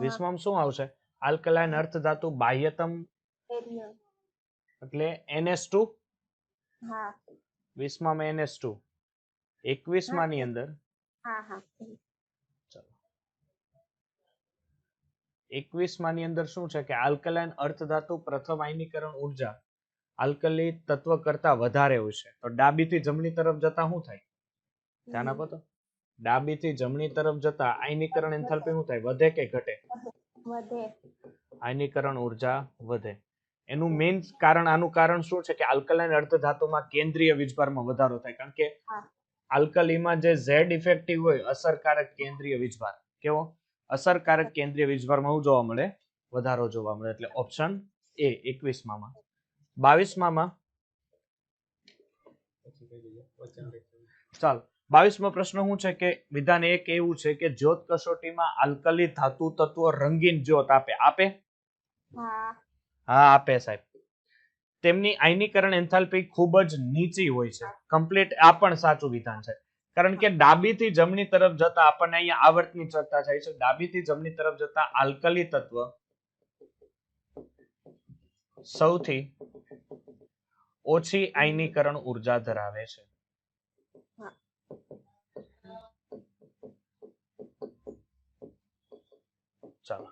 વિસ્મમ શું આવશે? આલ્કલાઇન અર્થ ધાતુ બાહ્યતમ એટલે NH2. હા વિસ્મમ NH2 21 માં ની અંદર હા હા 21 માં ની અંદર શું છે કે આલ્કલાઇન અર્થ ધાતુ પ્રથમ આયનીકરણ ઉર્જા આલ્કલી તત્વ કરતા વધારે હોય છે. તો ડાબી થી જમણી તરફ જતા શું થાય? ધ્યાન આપો તો. ડાબી થી જમણી તરફ જતા આયનીકરણ એન્થાલ્પી શું થાય? વધે કે ઘટે? વધે. આયનીકરણ ઉર્જા વધે. એનું મેઇન કારણ, આનું કારણ શું છે કે આલ્કલાઇન અર્ધ ધાતુમાં કેન્દ્રીય વીજભારમાં વધારો થાય. કારણ કે આલ્કલીમાં જે Z ઇફેક્ટિવ હોય અસરકારક કેન્દ્રીય વીજભાર, કેવો? અસરકારક કેન્દ્રીય વીજભારમાં શું જોવા મળે? વધારો જોવા મળે. એટલે ઓપ્શન એ 21 માં. 22 માં ચાલો 22 માં પ્રશ્ન શું છે કે વિધાન એક એવું છે કે જ્યોત કસોટીમાં આલ્કલી ધાતુ તત્વો રંગીન જ્યોત આપે. આપે? હા આપે સાહેબ. તેમની આયનીકરણ એન્થાલ્પી ખૂબ જ નીચી હોય છે. કમ્પ્લીટ આ પણ સાચું વિધાન છે. કારણ કે ડાબી થી જમણી તરફ જતા આપણને અહીંયા આવર્તની ચર્ચા થાય છે. ડાબી થી જમણી તરફ જતા આલ્કલી તત્વ સૌથી ઓછી આયનીકરણ ઉર્જા ધરાવે છે. ચાલો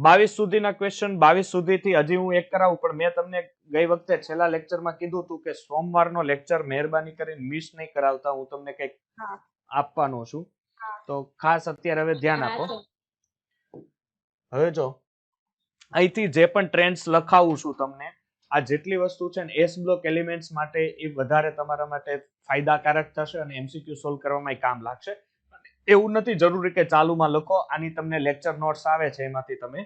22 સુધીના ક્વેશ્ચન, 22 સુધીથી હજી હું એક કરાવું, પણ મેં તમને ગઈ વખતે છેલ્લા લેક્ચરમાં કીધું હતું કે સોમવારનો લેક્ચર મહેરબાની કરીને મિસ નહીં કરાવતા. હું તમને કંઈક આપવાનો છું, તો ખાસ અત્યારે હવે ધ્યાન આપો. હવે જો અહીંથી જે પણ ટ્રેન્ડ્સ લખાવું છું તમને, આ જેટલી વસ્તુ છે ને એસ બ્લોક એલિમેન્ટ્સ માટે એ વધારે તમારા માટે ફાયદાકારક થશે અને MCQ સોલ્વ કરવામાં કામ લાગશે. એવું નથી જરૂરી કે ચાલુમાં લખો, આની તમને લેક્ચર નોટ્સ આવે છે એમાંથી તમે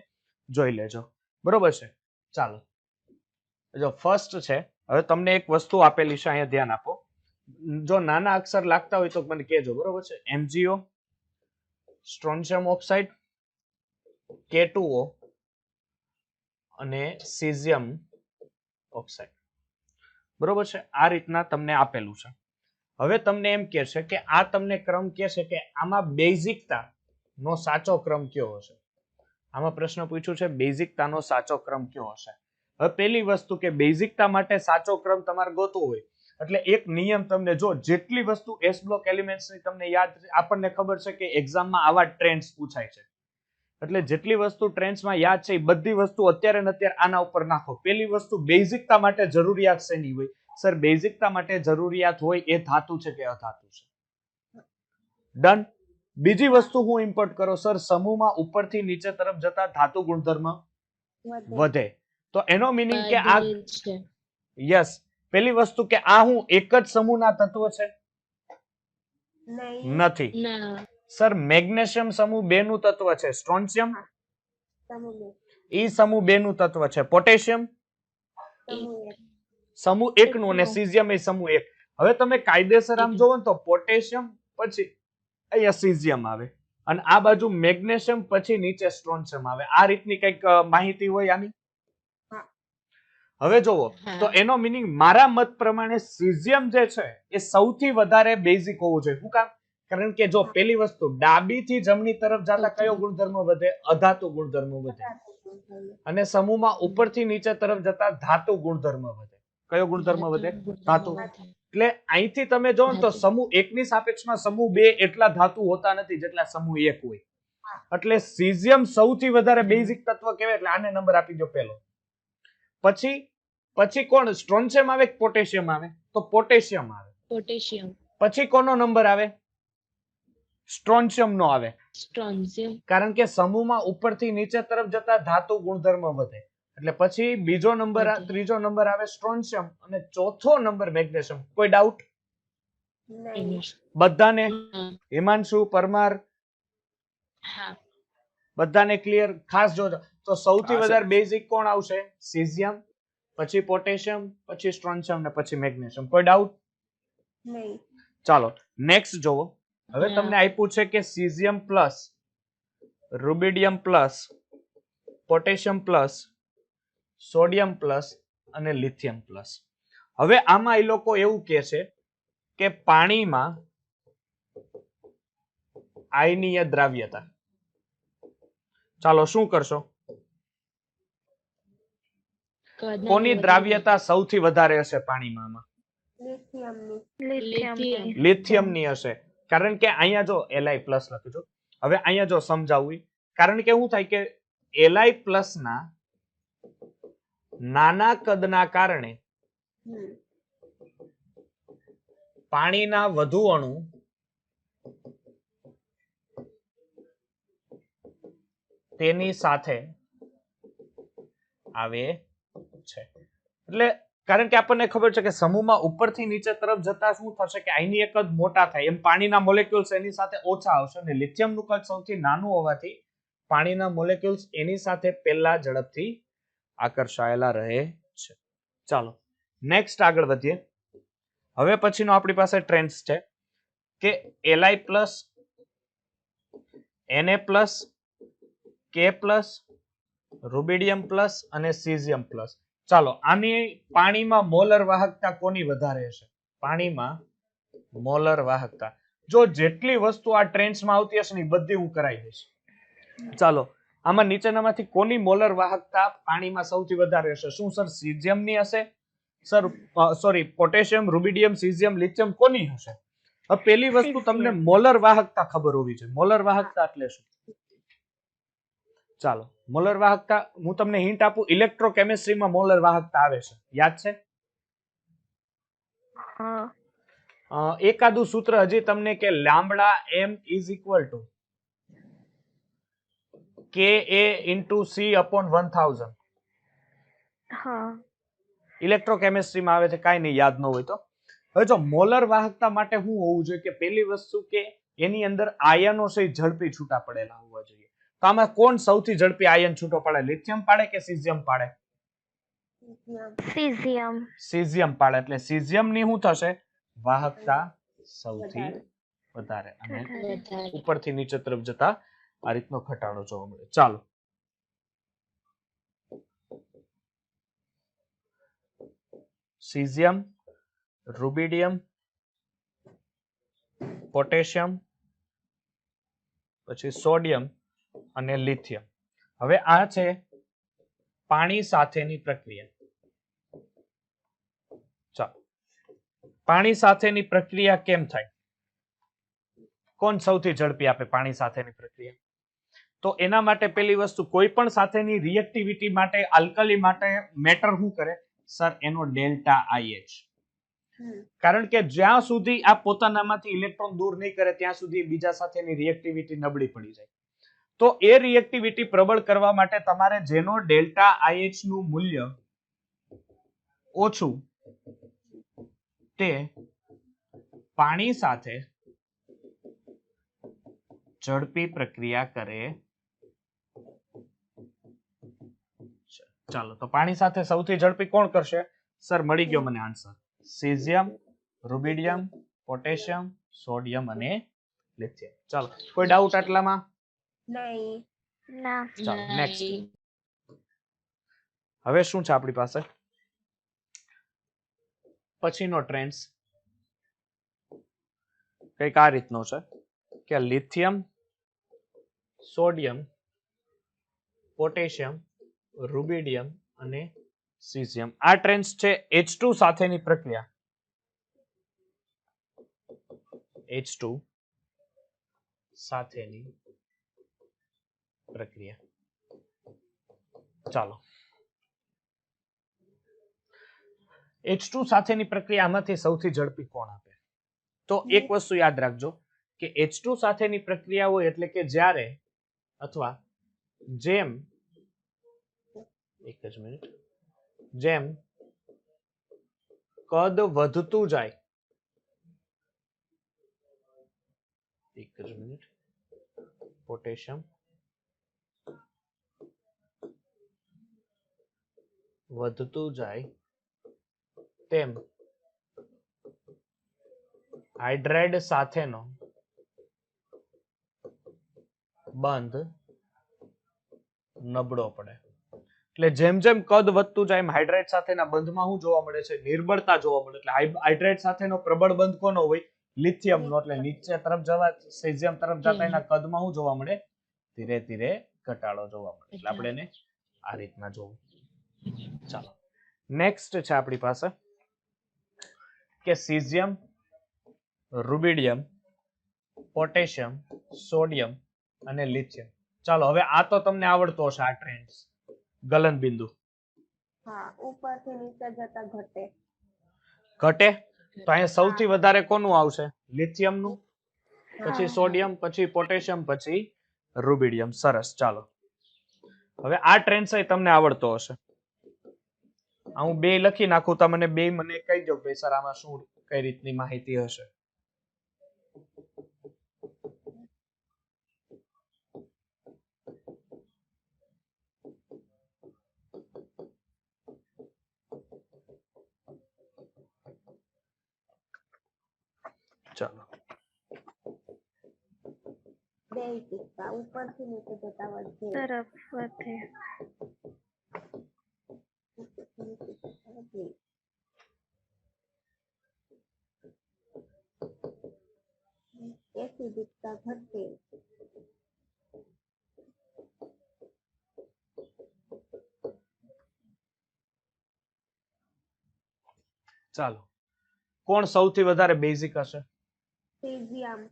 જોઈ લેજો. બરોબર છે? ચાલો જો ફર્સ્ટ છે, હવે તમને એક વસ્તુ આપેલી છે, અહીંયા ધ્યાન આપો. જો નાના અક્ષર લાગતા હોય તો મને કહેજો. બરોબર છે? MgO, સ્ટ્રોન્શિયમ ઓક્સાઇડ, K2O અને સીઝિયમ ઓક્સાઇડ. બરોબર છે? આ રીતના તમને આપેલું છે. હવે તમને એમ કહે છે કે આ તમને ક્રમ કહે છે કે આમાં બેઝિકતા નો સાચો ક્રમ કયો હશે. આમાં પ્રશ્ન પૂછ્યું છે બેઝિકતાનો સાચો ક્રમ કયો હશે. હવે પહેલી વસ્તુ કે બેઝિકતા માટે સાચો ક્રમ તમારે ગોતવો હોય એટલે એક નિયમ તમને, જો જેટલી વસ્તુ એસ બ્લોક એલિમેન્ટ્સની તમને યાદ, આપણને ખબર છે કે એક્ઝામમાં આવા ટ્રેન્ડ્સ પૂછાય છે, એટલે જેટલી વસ્તુ ટ્રેન્ડ્સમાં યાદ છે એ બધી વસ્તુ અત્યારે ને અત્યારે આના ઉપર નાખો. પહેલી વસ્તુ બેઝિકતા માટે જરૂરિયાત શેની હોય? સર બેઝિકતા માટે જરૂરિયાત હોય એ ધાતુ છે કે અધાતુ છે? ડન. બીજી વસ્તુ હું ઇમ્પોર્ટ કરો સર, સમૂહમાં ઉપરથી નીચે તરફ જતા ધાતુ ગુણધર્મ વધે. તો એનો મીનિંગ કે આ યસ, પહેલી વસ્તુ કે આ હું એક જ સમૂહના તત્વો છે? નથી. સર મેગ્નેશિયમ સમૂહ 2 નું તત્વ છે. સ્ટ્રોન્શિયમ ઈ સમૂહ 2 નું તત્વ છે. પોટેશિયમ સમૂહ 1 નું અને સીઝિયમ એ સમૂહ 1. હવે તમે કાયદેસર આમ જોવો ને તો પોટેશિયમ પછી અહીંયા સીઝિયમ આવે અને આ બાજુ મેગ્નેશિયમ પછી નીચે સ્ટ્રોન્શિયમ આવે. આ રીતની કંઈક માહિતી હોય આની. હવે જોવો તો એનો મીનિંગ મારા મત પ્રમાણે સીઝિયમ જે છે એ સૌથી વધારે બેઝિક હોવું જોઈએ. શું કામ? કારણ કે જો પેલી વસ્તુ ડાબી થી જમણી તરફ જતા કયો ગુણધર્મ વધે? અધાતુ ગુણધર્મ વધે. અને સમૂહમાં ઉપરથી નીચે તરફ જતા ધાતુ ગુણધર્મ વધે. કયો ગુણધર્મ વધે? ધાતુ. એટલે અહીંથી તમે જો તો સમૂહ 1 ની સાપેક્ષમાં સમૂહ 2 એટલા ધાતુ હોતા નથી જેટલા સમૂહ 1 હોય. એટલે સીઝિયમ સૌથી વધારે બેઝિક તત્વ કહેવાય. એટલે આને નંબર આપી દો પહેલો. પછી કોણ? સ્ટ્રોન્શિયમ આવે કે પોટેશિયમ આવે? તો પોટેશિયમ આવે. પોટેશિયમ. પછી કોનો નંબર આવે? સ્ટ્રોન્શિયમ નો આવે. સ્ટ્રોન્શિયમ. કારણ કે સમૂહમાં ઉપરથી નીચે તરફ જતા ધાતુ ગુણધર્મ વધે. એટલે પછી બીજો નંબર, ત્રીજો નંબર આવે સ્ટ્રોન્શિયમ અને ચોથો નંબર મેગ્નેશિયમ. કોઈ ડાઉટ? બધાને? હિમાંશુ, પરમાર? બધાને ક્લિયર? ખાસ જોજો તો સૌથી વધારે બેઝિક કોણ આવશે? સીઝિયમ, પછી પોટેશિયમ, પછી સ્ટ્રોન્શિયમ ને પછી મેગ્નેશિયમ. કોઈ ડાઉટ? નહીં. ચાલો નેક્સ્ટ જોવો. હવે તમને આપ્યું છે કે caesium plus, rubidium plus, potassium plus, sodium plus અને લિથિયમ પ્લસ. હવે આમાં એ લોકો એવું કહે છે કે પાણીમાં આયનીય દ્રાવ્યતા, ચાલો શું કરશો? કોની દ્રાવ્યતા સૌથી વધારે હશે પાણીમાં આમાં? લિથિયમની. લિથિયમની હશે, કારણ કે અહીંયા જો Li+ લખજો. હવે અહીંયા જો સમજાવું, કારણ કે શું થાય કે Li+ ના નાના કદના કારણે પાણીના વધુ અણુ તેની સાથે આવે છે. એટલે કારણ કે આપણને ખબર છે કે સમૂહમાં ઉપરથી નીચે તરફ જતા શું થશે કે આયનીય કદ મોટા થાય એમ પાણીના મોલેક્યુલ્સ એની સાથે ઓછા આવશે અને લિથિયમનું કદ સૌથી નાનું હોવાથી પાણીના મોલેક્યુલ્સ એની સાથે પહેલા ઝડપથી આકર્ષાયેલા રહે છે. ચાલો નેક્સ્ટ આગળ વધીએ. હવે પછીનો આપણી પાસે ટ્રેન્ડ્સ છે કે Li+, Na+, K+, rubidium plus અને સીઝિયમ પ્લસ. ચાલો આની પાણીમાં મોલર વાહકતા કોની વધારે હશે? પાણીમાં મોલર વાહકતા. જો જેટલી વસ્તુ આ ટ્રેન્ડ્સમાં આવતી હશે ને બધી હું કરાવી દઈશ. ચાલો આમાં નીચેનામાંથી કોની મોલર વાહકતા પાણીમાં સૌથી વધારે હશે? શું સર સીઝિયમની હશે? Sir sorry, potassium, rubidium, caesium, lithium કોની હશે? હવે પહેલી વસ્તુ તમને મોલર વાહકતા ખબર હોવી જોઈએ. મોલર વાહકતા એટલે શું? ચાલો મોલર વાહકતા હું તમને હિન્ટ આપું. ઇલેક્ટ્રોકેમિસ્ટ્રીમાં મોલર વાહકતા આવે છે, યાદ છે? એકાદું સૂત્ર હજી તમને કે લાંબડા m = Ka × C/1000. ઇલેક્ટ્રોકેમિસ્ટ્રીમાં આવે છે, કાંઈ નહીં યાદ ન હોય તો. હવે જો મોલર વાહકતા માટે શું હોવું જોઈએ કે પહેલી વસ્તુ કે એની અંદર આયનો છે ઝડપી છૂટા પડેલા હોવા જોઈએ. તો આમાં કોણ સૌથી ઝડપી આયન છૂટો પાડે? લિથિયમ પાડે કે સીઝિયમ પાડે? સીઝિયમ પાડે. એટલે સીઝિયમની શું થશે? વાહકતા સૌથી વધારે અને ઉપરથી નીચે તરફ જતા આ રીતનો ઘટાડો જોવા મળે. ચાલો સીઝિયમ, રૂબિડિયમ, પોટેશિયમ, પછી સોડિયમ અને લિથિયમ. હવે આ છે પાણી સાથેની પ્રક્રિયા. ચાલો પાણી સાથેની પ્રક્રિયા કેમ થાય? કોણ સૌથી ઝડપી આપે પાણી સાથેની પ્રક્રિયા? તો એના માટે પહેલી વસ્તુ કોઈ પણ સાથેની રિએક્ટિવિટી માટે આલ્કલી માટે મેટર શું કરે? સર એનો ડેલ્ટા IH. કારણ કે જ્યાં સુધી આ પોતાનામાંથી ઇલેક્ટ્રોન દૂર નહીં કરે ત્યાં સુધી બીજા સાથેની રિએક્ટિવિટી નબળી પડી જાય. તો એ રિએક્ટિવિટી પ્રબળ કરવા માટે તમારે જેનો ડેલ્ટા IH નું મૂલ્ય ઓછું તે પાણી સાથે ઝડપી પ્રક્રિયા કરે. ચાલો તો પાણી સાથે સૌથી ઝડપી કોણ કરશે? સર મળી ગયો મને answer. Caesium, rubidium, potassium, sodium અને લિથિયમ. ચાલો કોઈ ડાઉટ આટલામાં? નહીં. ચાલો નેક્સ્ટ. હવે શું છે આપણી પાસે? પછીનો ટ્રેન્ડ્સ કંઈક આ રીતનો છે કે લિથિયમ, સોડિયમ, પોટેશિયમ, રૂબિડિયમ અને સીઝિયમ. આ ટ્રેન્ડ્સ છે H2 સાથેની પ્રક્રિયા. H2 સાથેની પ્રક્રિયા. ચાલો H2 સાથેની પ્રક્રિયા આમાંથી સૌથી ઝડપી કોણ આપે? તો એક વસ્તુ યાદ રાખજો કે H2 સાથેની પ્રક્રિયા હોય એટલે કે જ્યારે અથવા જેમ એક જ મિનિટ જેમ કદ વધતું જાય એક જ મિનિટ પોટેશિયમ વધતું જાય તેમ હાઇડ્રાઇડ સાથેનો બંધ નબળો પડે. એટલે જેમ જેમ કદ વધતું જાય એમ હાઇડ્રાઇડ સાથેના બંધમાં શું જોવા મળે છે? નિર્બળતા જોવા મળે. એટલે હાઇડ્રાઇડ સાથેનો પ્રબળ બંધ કોનો હોય? લિથિયમનો. એટલે નીચે તરફ જવા સીઝિયમ તરફ જતા એના કદમાં શું જોવા મળે? ધીરે ધીરે ઘટાડો જોવા મળે. એટલે આપણે એને આ રીતના જોવું. ચાલો નેક્સ્ટ છે આપણી પાસે કે સીઝિયમ, રૂબિડિયમ, પોટેશિયમ, સોડિયમ અને લિથિયમ. ચાલો હવે આ તો તમને આવડતો હશે આ ટ્રેન્ડ્સ. ગલનબિંદુ હા ઉપરથી નીચે જતા ઘટે. ઘટે તો અહીંયા સૌથી વધારે કોનું આવશે? લિથિયમ નું, પછી સોડિયમ, પછી પોટેશિયમ, પછી રૂબિડિયમ. સરસ. ચાલો હવે આ ટ્રેન્ડ્સ તમને આવડતો હશે. હું બે લખી નાખું, તમને બે મને કહી દો કે સર આમાં શું કઈ રીતની માહિતી હશે. ચાલો બે સિક્કા ઉપરથી નીચે જતા વધે. તરફ વધે. એસિડિકતા ઘટે. ચાલો કોણ સૌથી વધારે બેઝિક હશે? સીઝિયમ.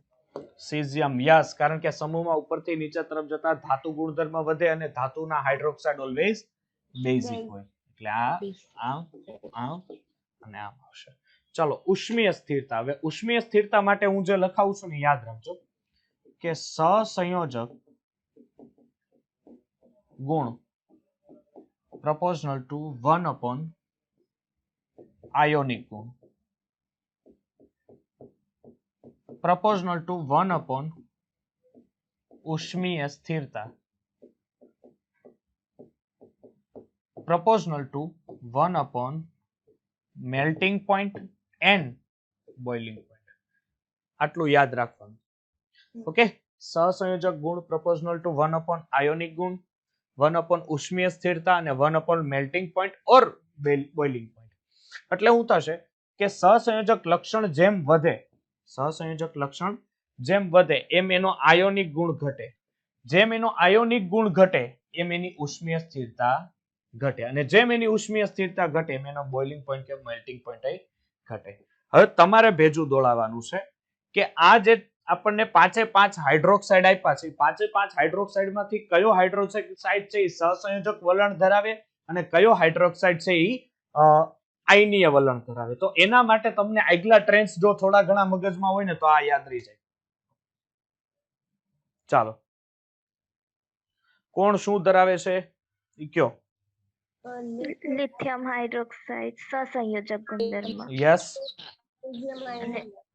સીઝિયમ. યસ, કારણ કે સમૂહમાં ઉપરથી નીચે તરફ જતા ધાતુ ગુણધર્મ વધે અને ધાતુના હાઇડ્રોક્સાઇડ ઓલવેઝ બેઝિક હોય. એટલે આ આમ આમ અને આમ આવશે. ચલો ઉષ્મીય સ્થિરતા. હવે ઉષ્મીય સ્થિરતા માટે હું જે લખાવું છું ને યાદ રાખજો કે સહસંયોજક ગુણ proportional to 1 upon ionic ગુણ proportional to 1 upon ઉષ્મીય સ્થિરતા proportional to 1 upon melting point and boiling point. આટલું યાદ રાખવાનું. ઓકે. સહસંયોજક ગુણ proportional to 1 upon ionic ગુણ, 1 upon ઉષ્મીય સ્થિરતા અને 1 upon melting point or boiling point. એટલે શું થશે કે સહસંયોજક લક્ષણ જેમ વધે, સહસંયોજક લક્ષણ જેમ વધે એમ એનો આયોનિક ગુણ ઘટે. જેમ એનો આયોનિક ગુણ ઘટે એમ એની ઉષ્મીય સ્થિરતા ઘટે અને જેમ એની ઉષ્મીય સ્થિરતા ઘટે એમ એનો બોઇલિંગ પોઈન્ટ કે મેલ્ટિંગ પોઈન્ટ ઘટે. હવે તમારે ભેજું દોડાવવાનું છે કે આ જે આપણને પાંચે પાંચ હાઇડ્રોક્સાઇડ આપ્યા છે, પાંચે પાંચ હાઇડ્રોક્સાઇડ માંથી કયો હાઇડ્રોક્સાઇડ છે એ સહસંયોજક વલણ ધરાવે અને કયો હાઇડ્રોક્સાઇડ છે એ આયનીય વલણ ધરાવે. તો એના માટે તમને આગલા ટ્રેન્ડ્સ જો થોડા ઘણા મગજમાં હોય ને તો આ યાદ રહી જાય. ચાલો કોણ શું ધરાવે છે ઈ કયો? લિથિયમ હાઇડ્રોક્સાઇડ સહસંયોજક ગુણધર્મ. યસ.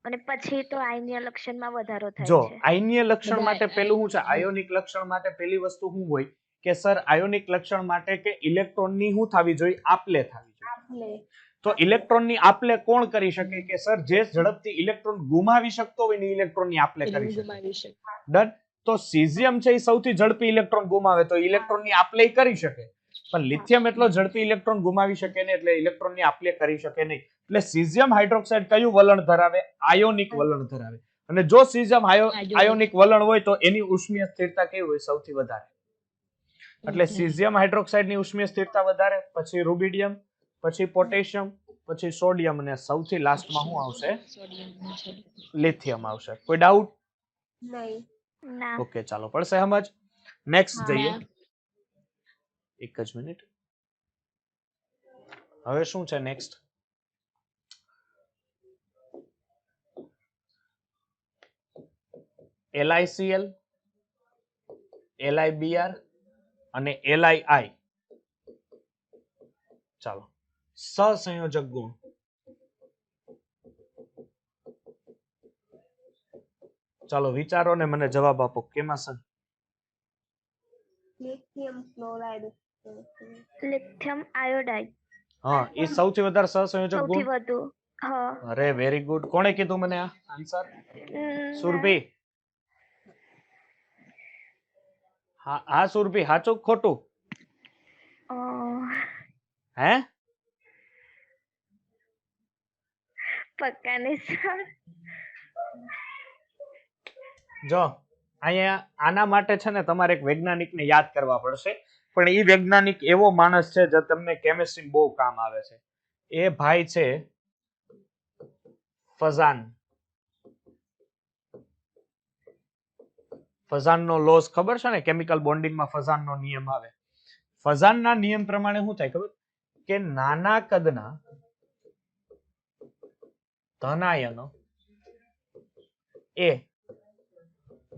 અને પછી તો આયનીય લક્ષણમાં વધારો થાય જો છે. આયનીય લક્ષણ માટે પેલું શું છે? આયોનિક લક્ષણ માટે પેલી વસ્તુ શું હોય કે સર આયોનિક લક્ષણ માટે કે ઇલેક્ટ્રોનની શું થવી જોઈએ? આપલે થવી જોઈએ. તો ઇલેક્ટ્રોનની આપલે કોણ કરી શકે કે સર જે ઝડપથી ઇલેક્ટ્રોન ગુમાવી શકતો હોય ને ઇલેક્ટ્રોનની આપલે કરી શકે. ડન. તો સીઝિયમ છે એ સૌથી ઝડપી ઇલેક્ટ્રોન ગુમાવે તો ઇલેક્ટ્રોનની આપલે કરી શકે, પણ લિથિયમ એટલો ઝડપી ઇલેક્ટ્રોન ગુમાવી શકે નહીં એટલે ઇલેક્ટ્રોનની આપલે કરી શકે નહીં. એટલે સીઝિયમ હાઇડ્રોક્સાઇડ કયું વલણ ધરાવે? આયોનિક વલણ ધરાવે. અને જો સીઝિયમ આયોનિક વલણ હોય તો એની ઉષ્મીય સ્થિરતા કેવી હોય? સૌથી વધારે. એટલે સીઝિયમ હાઇડ્રોક્સાઇડ ની ઉષ્મીય સ્થિરતા વધારે, પછી રૂબિડિયમ, પછી પોટેશિયમ, પછી સોડિયમ અને સૌથી લાસ્ટમાં શું આવશે? લિથિયમ આવશે. કોઈ ડાઉટ? નહીં. ના. ઓકે ચાલો પડશે સમજ. નેક્સ્ટ જઈએ. એક જ મિનિટ. હવે શું છે નેક્સ્ટ? LiCl, LiBr અને LiI. ચાલો સહસંયોજક ગુણ. ચાલો વિચારો ને મને જવાબ આપો. કેમાં sir? Lithium chloride. Lithium iodide હા એ સૌથી વધારે સહસંયોજક સૌથી ગુણ. વધુ. હા. અરે વેરી ગુડ. કોણે કીધું મને આ આન્સર? સુરભી. હા હા સુરભી, સાચું ખોટું? હે પક્કા નહીં સર. જો અહીંયા આના માટે છે ને તમારે એક વૈજ્ઞાનિકને યાદ કરવા પડશે, પણ એ વૈજ્ઞાનિક એવો માણસ છે જે તમને કેમિસ્ટ્રી બહુ કામ આવે છે. એ ભાઈ છે ફઝાન. ફઝાનનો લોસ ખબર છે ને, કેમિકલ બોન્ડિંગમાં ફઝાનનો નિયમ આવે. ફઝાનના નિયમ પ્રમાણે શું થાય ખબર, કે નાના કદના ધન આયનો એ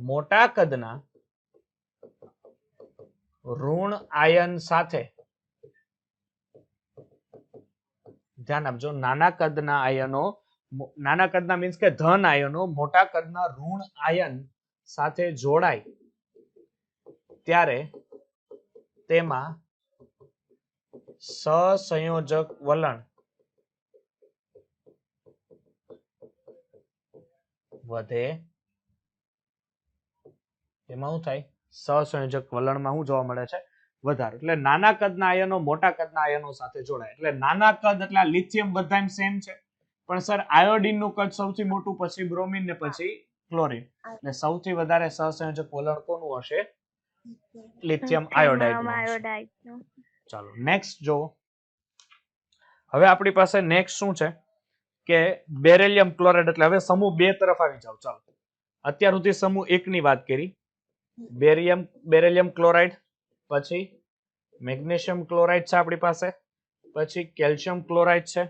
મોટા કદના ઋણ આયન સાથે, ધ્યાન આપજો, નાના કદના આયનો, નાના કદના મીન્સ કે ધન આયનો મોટા કદના ઋણ આયન સાથે જોડાય ત્યારે તેમાં સહસંયોજક વલણ વધે. એમાં શું થાય, સહસંયોજક વલણમાં શું જોવા મળે છે, વધારો. એટલે નાના કદના આયનો મોટા કદના આયનો સાથે જોડાય. એટલે નાના કદ એટલે લિથિયમ બધાય સેમ છે, પણ સર આયોડિન નું કદ સૌથી મોટું, પછી બ્રોમિન ને પછી ક્લોરીન. એટલે સૌથી વધારે સહસંયોજક વલણ કોનું હશે, લિથિયમ આયોડાઇડ નું હશે. આયોડાઇડ. ચાલો નેક્સ્ટ જો. હવે આપણી પાસે નેક્સ્ટ શું છે કે બેરેલિયમ ક્લોરાઇડ. એટલે હવે સમૂહ 2 તરફ આવી જાવ. ચાલો અત્યાર સુધી સમૂહ 1 ની વાત કરી, બેરેલિયમ ક્લોરાઇડ, પછી મેગ્નેશિયમ ક્લોરાઇડ છે આપણી પાસે, પછી કેલ્શિયમ ક્લોરાઇડ છે,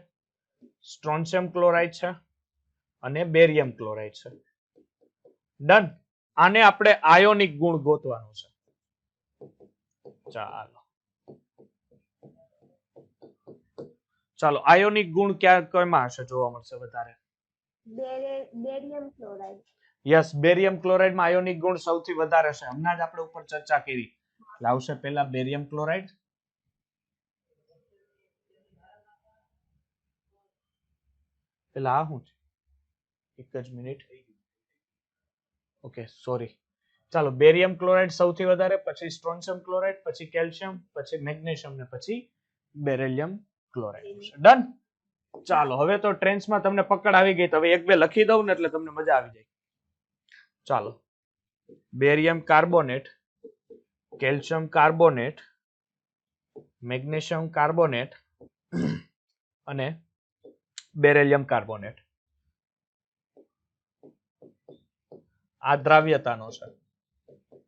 સ્ટ્રોન્શિયમ ક્લોરાઇડ છે અને બેરિયમ ક્લોરાઇડ છે. ડન. આને આપણે આયોનિક ગુણ ગોતવાનું છે. ચાલો આયોનિક ગુણ ક્યાં કઈમાં હશે જોવા મળશે વધારે? Barium chloride. યસ, બેરિયમ ક્લોરાઇડમાં આયોનિક ગુણ સૌથી વધારે છે. હમણાં જ આપણે ઉપર ચર્ચા કરી. એટલે આવશે પહેલા બેરિયમ ક્લોરાઇડ, પેલા આ શું છે, એક જ મિનિટ, ઓકે સોરી. ચાલો બેરિયમ ક્લોરાઇડ સૌથી વધારે, પછી સ્ટ્રોન્શિયમ ક્લોરાઇડ, પછી કેલ્શિયમ, પછી મેગ્નેશિયમ ને પછી બેરિલિયમ ક્લોરાઇડ. ડન. ચાલો હવે તો ટ્રેન્ડ્સમાં તમને પકડ આવી ગઈ. હવે એક બે લખી દઉં ને એટલે તમને મજા આવી જાય. ચાલો barium carbonate, calcium carbonate, magnesium carbonate અને બેરિલિયમ કાર્બોનેટ. આ દ્રાવ્યતાનો છે.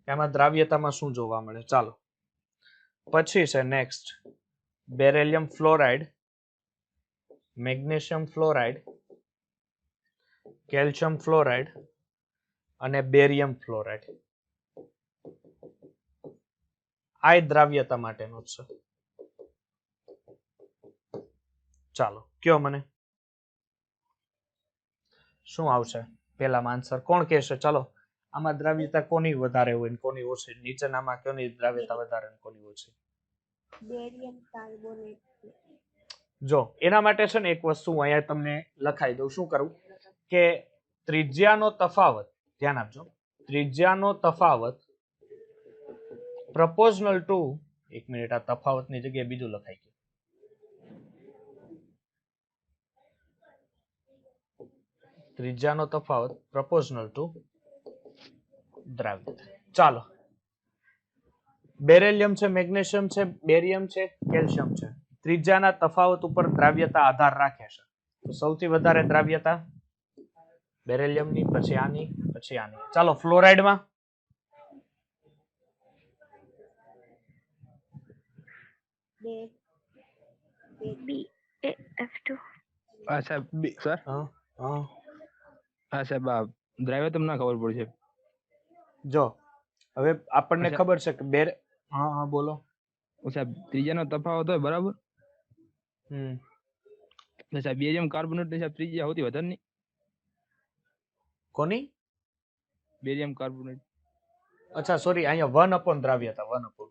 એમાં દ્રાવ્યતામાં શું જોવા મળે, ચાલો પછી છે next beryllium fluoride, magnesium fluoride, calcium fluoride અને બેરિયમ ફ્લોરાઇડ. આ દ્રાવ્યતા માટેનો છે. ચાલો કયો મને શું આવશે પેલામાં આન્સર, કોણ કહેશે? ચાલો આમાં દ્રાવ્યતા કોની વધારે હોય ને કોની ઓછી? નીચેનામાં કોની દ્રાવ્યતા વધારે ને કોની ઓછી? Barium carbonate. જો એના માટે છે ને એક વસ્તુ અહીંયા તમને લખાઈ દઉં. શું કરું કે ત્રિજ્યાનો તફાવત, ધ્યાન આપજો, ત્રિજ્યાનો તફાવત પ્રપોઝનલ ટુ, એક મિનિટ, આ તફાવતની જગ્યાએ બીજું લખાઈ ગયું. ત્રિજ્યાનો તફાવત પ્રપોઝનલ ટુ દ્રાવ્યતા. ચાલો બેરિલિયમ છે, મેગ્નેશિયમ છે, બેરિયમ છે, કેલ્શિયમ છે. ત્રિજ્યાના તફાવત ઉપર દ્રાવ્યતા આધાર રાખે છે. તો સૌથી વધારે દ્રાવ્યતા બેરિલિયમની, પછી આની, પછી આની. ચાલો ફ્લોરાઇડમાં BaF2. હા સાહેબ, સર. હા સાહેબ, આ દ્રાવ્ય તમને ખબર પડશે. જો હવે આપણને અચ્છા. ખબર છે કે હા હા બોલો. સાહેબ ત્રિજ્યાનો તફાવત હોય બરાબર, તો સાહેબ બેરિયમ કાર્બોનેટ સાહેબ ત્રિજ્યા હોતી વધારે નહીં? કોની? Barium carbonate. અચ્છા સોરી, અહીંયા 1 દ્રાવ્યતા 1.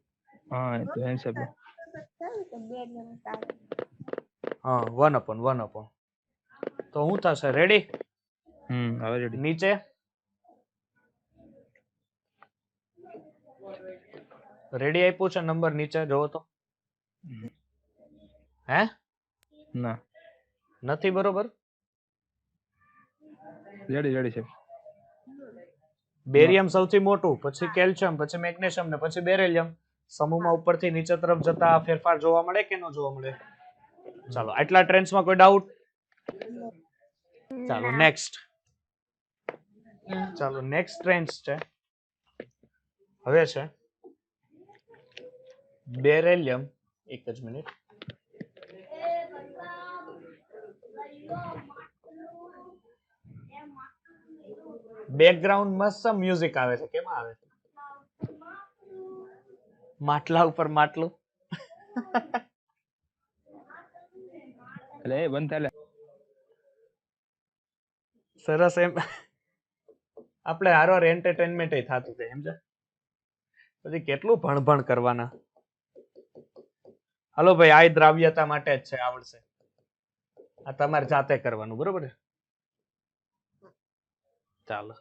હા તો એમ સાહેબ. Barium carbonate. હા 1. તો શું થશે? રેડી? હવે રેડી. નીચે રેડી આપ્યું છે નંબર, નીચે જોવો તો. હે ના નથી બરોબર? રેડી રેડી સાહેબ. બેરિયમ સૌથી મોટું, પછી કેલ્શિયમ, પછી મેગ્નેશિયમ ને પછી બેરિલિયમ. સમૂહમાં ઉપરથી નીચે તરફ જતા ફેરફાર જોવા મળે કે ન જોવા મળે? ચાલો, આટલા ટ્રેન્ડ્સમાં કોઈ ડાઉટ? ચાલો ના. નેક્સ્ટ. ચાલો નેક્સ્ટ ટ્રેન્ડ્સ છે, હવે છે બેરિલિયમ. એક જ મિનિટ. બેકગ્રાઉન્ડ મસ્ત મ્યુઝિક આવે છે, કેમાં આવે છે? માટલા ઉપર માટલું. એટલે એ બંધ થાય સરસ. એમ આપણે હારો એન્ટરટેનમેન્ટ થતું છે એમ છે. પછી કેટલું ભણભણ કરવાના. હાલો ભાઈ, આ દ્રાવ્યતા માટે જ છે, આવડશે. આ તમારે જાતે કરવાનું, બરોબર છે? ચાલો.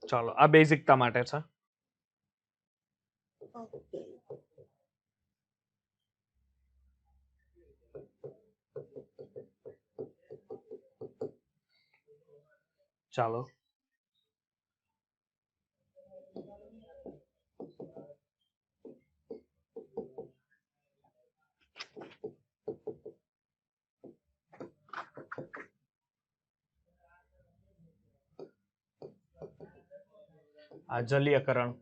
ચાલો, આ બેઝિકતા માટે છે. ઓકે. ચાલો. આ જલીયકરણ.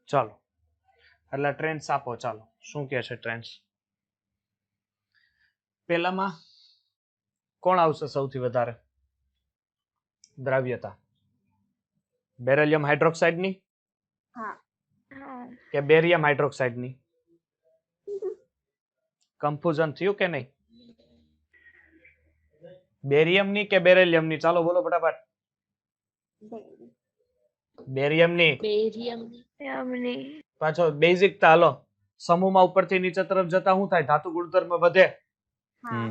ચાલો, એટલે ટ્રેન્ડ્સ આપો. ચાલો, શું કે છે ટ્રેન્ડ્સ? પેલામાં કોણ આવશે સૌથી વધારે દ્રાવ્યતા? બેરિલિયમ હાઇડ્રોક્સાઇડ ની હા. કે બેરિયમ હાઇડ્રોક્સાઇડ ની? કન્ફ્યુઝન થયું કે નહીં? બેરિયમ ની કે બેરિલિયમ ની? ચાલો બોલો ફટાફટ. બેરિયમ ની. એમની. પાછો બેઝિકતા. હાલો, સમૂહમાં ઉપરથી નીચે તરફ જતા શું થાય? ધાતુ ગુણધર્મ વધે. હા.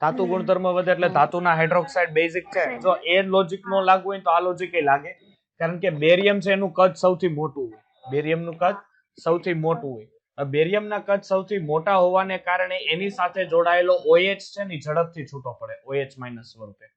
ધાતુ ગુણધર્મ વધે એટલે ધાતુના હાઇડ્રોક્સાઇડ બેઝિક છે. જો એ લોજિક નો લાગુ હોય તો આ લોજિક લાગે, કારણ કે બેરિયમ છે એનું કદ સૌથી મોટું હોય. બેરિયમનું કદ સૌથી મોટું હોય. બેરિયમના કદ સૌથી મોટા હોવાને કારણે એની સાથે જોડાયેલો OH છે ને ઝડપથી છૂટો પડે, OH માઇનસ સ્વરૂપે,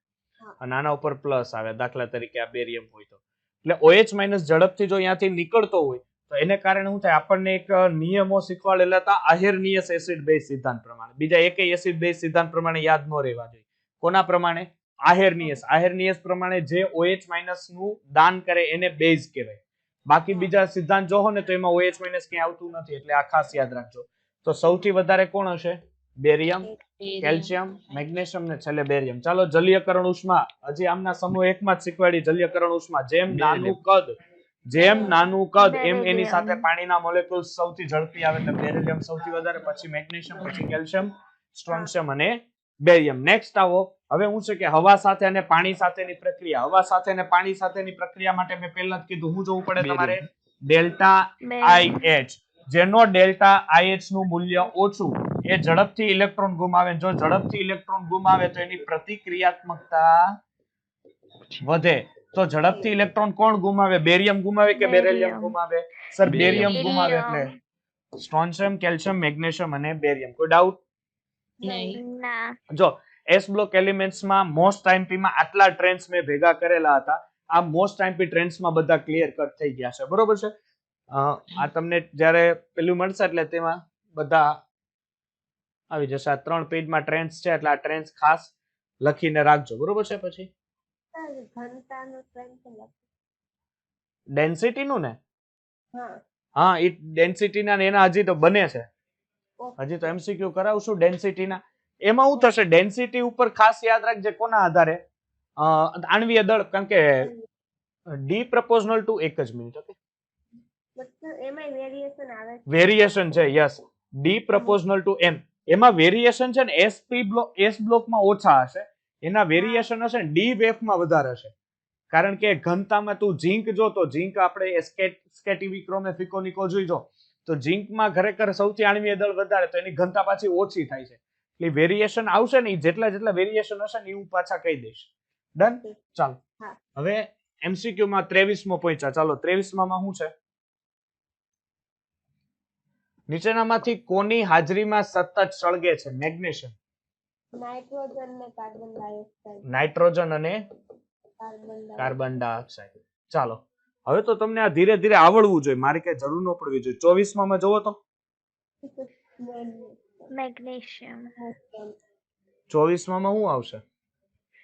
અને આના ઉપર પ્લસ આવે. દાખલા તરીકે આ બેરિયમ હોય તો, એટલે OH માઇનસ ઝડપથી જો અહીંયાથી નીકળતો હોય તો એને કારણે શું થાય? આપણને એક નિયમો શીખવાડેલા હતા આહેર્નિયસ એસિડ બેઝ સિદ્ધાંત પ્રમાણે. બીજા એકેય એસિડ બેઝ સિદ્ધાંત પ્રમાણે યાદ ન રહેવા જોઈએ. કોના પ્રમાણે? આહેર્નિયસ પ્રમાણે જે OH માઇનસ નું દાન કરે એને બેઝ કહેવાય. બાકી બીજા સિદ્ધાંત જોહો ને તો એમાં OH માઇનસ ક્યાંય આવતું નથી, એટલે આ ખાસ યાદ રાખજો. તો સૌથી વધારે કોણ હશે? બેરિયમ, કેલ્શિયમ, મેગ્નેશિયમ ને છેલ્લે બેરિયમ. ચાલો, જલીયકરણ ઉષ્મા. હજી આમના સમૂહ એકમાં જ શીખવાડી. જલીયકરણ ઉષ્મા જેમ નાનું કદ એમ એની સાથે પાણીના મોલેક્યુલ્સ સૌથી ઝડપી આવે. એટલે બેરિલિયમ સૌથી વધારે, પછી મેગ્નેશિયમ, પછી કેલ્શિયમ, સ્ટ્રોન્શિયમ અને બેરિયમ. નેક્સ્ટ આવો. હવે હું છે કે હવા સાથે અને પાણી સાથેની પ્રક્રિયા. હવા સાથે અને પાણી સાથેની પ્રક્રિયા માટે મેં પહેલા જ કીધું, હું જોવું પડે તમારે? Delta IH. જેનો ડેલ્ટા IH નું મૂલ્ય ઓછું એ ઝડપથી ઇલેક્ટ્રોન ગુમાવે. જો ઝડપથી ઇલેક્ટ્રોન ગુમાવે તો એની પ્રતિક્રિયાત્મકતા વધે. તો ઝડપથી ઇલેક્ટ્રોન કોણ ગુમાવે? બેરિયમ ગુમાવે કે બેરિલિયમ ગુમાવે? સર, બેરિયમ ગુમાવે. એટલે સ્ટ્રોન્શિયમ, કેલ્શિયમ, મેગ્નેશિયમ અને બેરિયમ. કોઈ ડાઉટ? ના. જો એસ બ્લોક એલિમેન્ટ્સ માં મોસ્ટ આઈએમપી માં આટલા ટ્રેન્ડ્સ મેં ભેગા કરેલા હતા. આ મોસ્ટ આઈએમપી ટ્રેન્ડ્સ માં બધા ક્લિયર કટ થઈ ગયા છે, બરોબર છે? આ તમને જ્યારે પેલું મળશે એટલે તેમાં બધા આવી જશે. આ 3 પેજમાં ટ્રેન્ડ્સ છે, એટલે આ ટ્રેન્ડ્સ ખાસ લખીને રાખજો, બરોબર છે? પછી ઘનતાનો ટ્રેન્ડ છે. ડેન્સિટી નું ને? હા. હા, એ ડેન્સિટી ના એના હજી તો બને છે. હજી તો MCQ કરાવશું ડેન્સિટી ના. એમાં શું થશે? ડેન્સિટી ઉપર ખાસ યાદ રાખજે કોના આધારે? આણ્વીય દળ. કારણ કે D proportional to, એક જ મિનિટ, ઓકે? મતલબ એમાંય વેરિએશન આવે છે. વેરિએશન છે યસ ડી પ્રપોઝનલ ટુ એમ એમાં વેરિએશન છે ને એસ બ્લોકમાં ઓછા હશે એના વેરિએશન હશે ને ડી વેફમાં વધારે હશે કારણ કે ઘનતામાં તું ઝીંક જો તો ઝીંક આપણે સ્કેટીવી ક્રોમે ફિકોનિકો જોઈ જો તો ઝીંકમાં ખરેખર સૌથી આણ્વીય દળ વધારે તો એની ઘનતા પાછી ઓછી થાય છે એટલે વેરિએશન આવશે ને જેટલા વેરિએશન હશે ને એ હું પાછા કહી દઈશ ડન ચાલો હા. હવે એમસીક્યુ માં 23મો પહોંચ્યા ચાલો 23માં શું છે નીચેનામાંથી કોની હાજરીમાં સતત સળગે છે મેગ્નેશિયમ નાઇટ્રોજન ને કાર્બન ડાયોક્સાઇડ. નાઇટ્રોજન અને કાર્બન કાર્બન ડાયોક્સાઇડ ચાલો હવે તો તમને આ ધીરે ધીરે આવડવું જોઈએ મારી કઈ જરૂર ન પડવી જોઈએ 24માં જોવો તો મેગ્નેશિયમ 24માં શું આવશે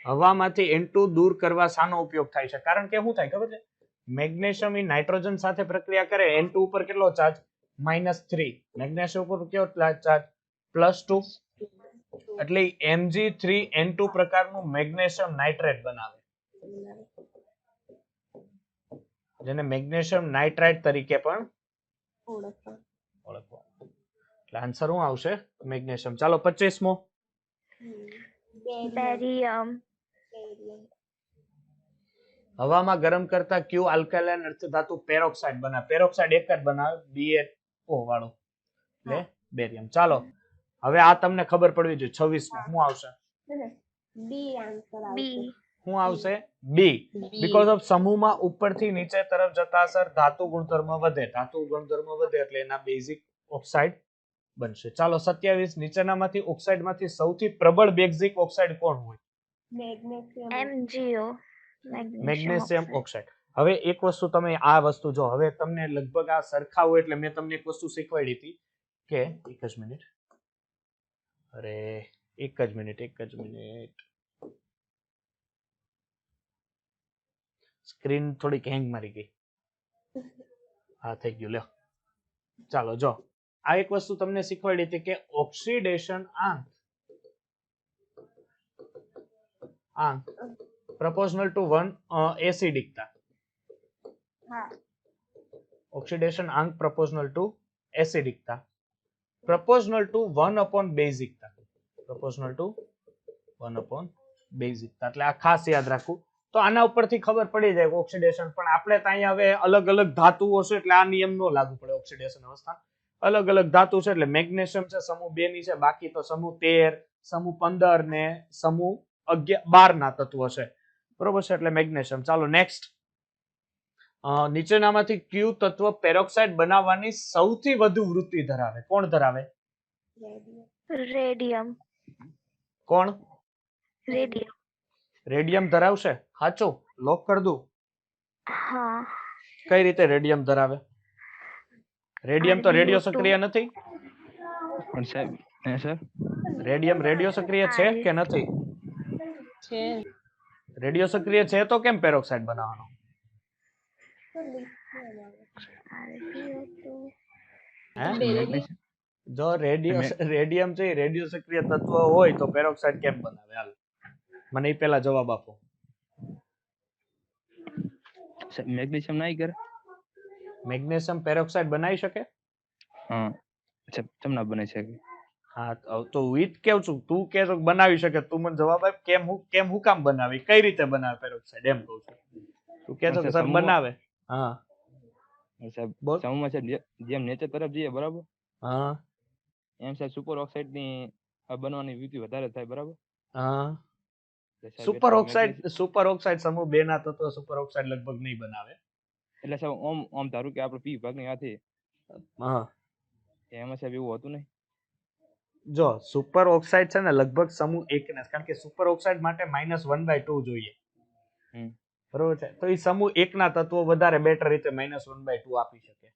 હવામાંથી N2 દૂર કરવા શાનો ઉપયોગ થાય છે કારણ કે શું થાય ખબર છે મેગ્નેશિયમ એ નાઇટ્રોજન સાથે પ્રક્રિયા કરે N2 ઉપર કેટલો ચાર્જ -3 મેગ્નેશિયમ ઉપર કેવો ચાર્જ +2 એટલે Mg3N2 પ્રકારનું મેગ્નેશિયમ નાઇટ્રેટ બનાવે જેને મેગ્નેશિયમ નાઇટ્રાઇટ તરીકે પણ ઓળખવા એટલે આન્સર શું આવશે મેગ્નેશિયમ ચાલો 25મો બેરિયમ હવામાં ગરમ કરતા ક્યુ આલ્કાલાઇન અર્ધધાતુ પેરોક્સાઇડ બનાવે પેરોક્સાઇડ એક જ બનાવે BaO વાળો એટલે બેરિયમ ચાલો હવે આ તમને ખબર પડવી જોઈએ 26માં શું આવશે બી આન્સર આવશે. બી શું આવશે બી બીકોઝ ઓફ સમૂહમાં ઉપરથી નીચે તરફ જતા સર ધાતુ ગુણધર્મ વધે એટલે એના બેઝિક ઓક્સાઇડ બનશે ચાલો 27 નીચેનામાંથી ઓક્સાઇડમાંથી સૌથી પ્રબળ બેઝિક ઓક્સાઇડ કોણ હોય મેગ્નેશિયમ. MgO મેગ્નેશિયમ ઓક્સાઇડ હવે એક વસ્તુ તમે આ વસ્તુ જો હવે તમને લગભગ આ સરખા હોય એટલે મેં તમને એક વસ્તુ શીખવાડી હતી કે એક જ મિનિટ સ્ક્રીન થોડીક હેંગ મારી ગઈ હા થઈ ગયું લ્યો ચાલો જો આ એક વસ્તુ તમને શીખવાડી હતી કે ઓક્સિડેશન આંક proportional to 1 એસિડિકતા હા. ઓક્સિડેશન આંક proportional to એસિડિકતા proportional to 1 બેઝિકતા એટલે આ ખાસ યાદ રાખવું તો આના ઉપરથી ખબર પડી જાય ઓક્સિડેશન પણ આપણે ત્યાં હવે અલગ અલગ ધાતુઓ છે એટલે આ નિયમ નો લાગુ પડે ઓક્સિડેશન અવસ્થા અલગ અલગ ધાતુ છે એટલે મેગ્નેશિયમ છે સમૂહ 2 ની છે બાકી તો સમૂહ 13 સમૂહ 15 ને સમૂહ 12 ના તત્વો છે બરોબર છે એટલે મેગ્નેશિયમ ચાલો નેક્સ્ટ નીચેનામાંથી ક્યુ તત્વ પેરોક્સાઇડ બનાવવાની સૌથી વધુ વૃત્તિ ધરાવે કોણ ધરાવે રેડિયમ કોણ રેડિયમ રેડિયમ ધરાવશે સાચું લોક કરી દઉં હા કઈ રીતે રેડિયમ ધરાવે રેડિયમ તો રેડિયો સક્રિય નથી પણ સાહેબ હે સર રેડિયમ રેડિયો સક્રિય છે કે નથી છે. રેડિયો સક્રિય છે તો કેમ પેરોક્સાઇડ બનાવવાનો હે મેગ્નેશિયમ જો રેડિયમ છે રેડિયો સક્રિય તત્વ હોય તો પેરોક્સાઇડ કેમ બનાવે હાલ મને એ પહેલા જવાબ આપો મેગ્નેશિયમ નહીં કરે મેગ્નેશિયમ પેરોક્સાઇડ બનાવી શકે હા અચ્છા કેમ ના બની શકે હા તો હું કેવું છું તું કે છો કે બનાવી શકે તું મને જવાબ આપ કેમ હું કામ બનાવી કઈ રીતે બનાવે પેરોક્સાઇડ એમ કહું છું તું કે છો કે સર બનાવે હા સાહેબ બોલ સમૂહમાં સાહેબ જેમ નીચે તરફ જઈએ બરાબર હા એમ સાહેબ સુપર ઓક્સાઇડ ની બનવાની વૃત્તિ વધારે થાય બરાબર હા એટલે સાહેબ સુપર એટલે સુપર ઓક્સાઇડ સમૂહ 2 ના તત્વો સુપર ઓક્સાઇડ લગભગ નહીં બનાવે એટલે સાહેબ ઓમ ધારું કે આપણે પી વિભાગની વાત છે હા એમાં સાહેબ એવું હતું નહીં જો સુપર ઓક્સાઇડ છે ને લગભગ સમૂહ 1 ના કારણ કે સુપર ઓક્સાઇડ માટે -1/2 જોઈએ બરોબર છે તો એ સમૂહ 1 ના તત્વો વધારે બેટર રીતે -1/2 આપી શકે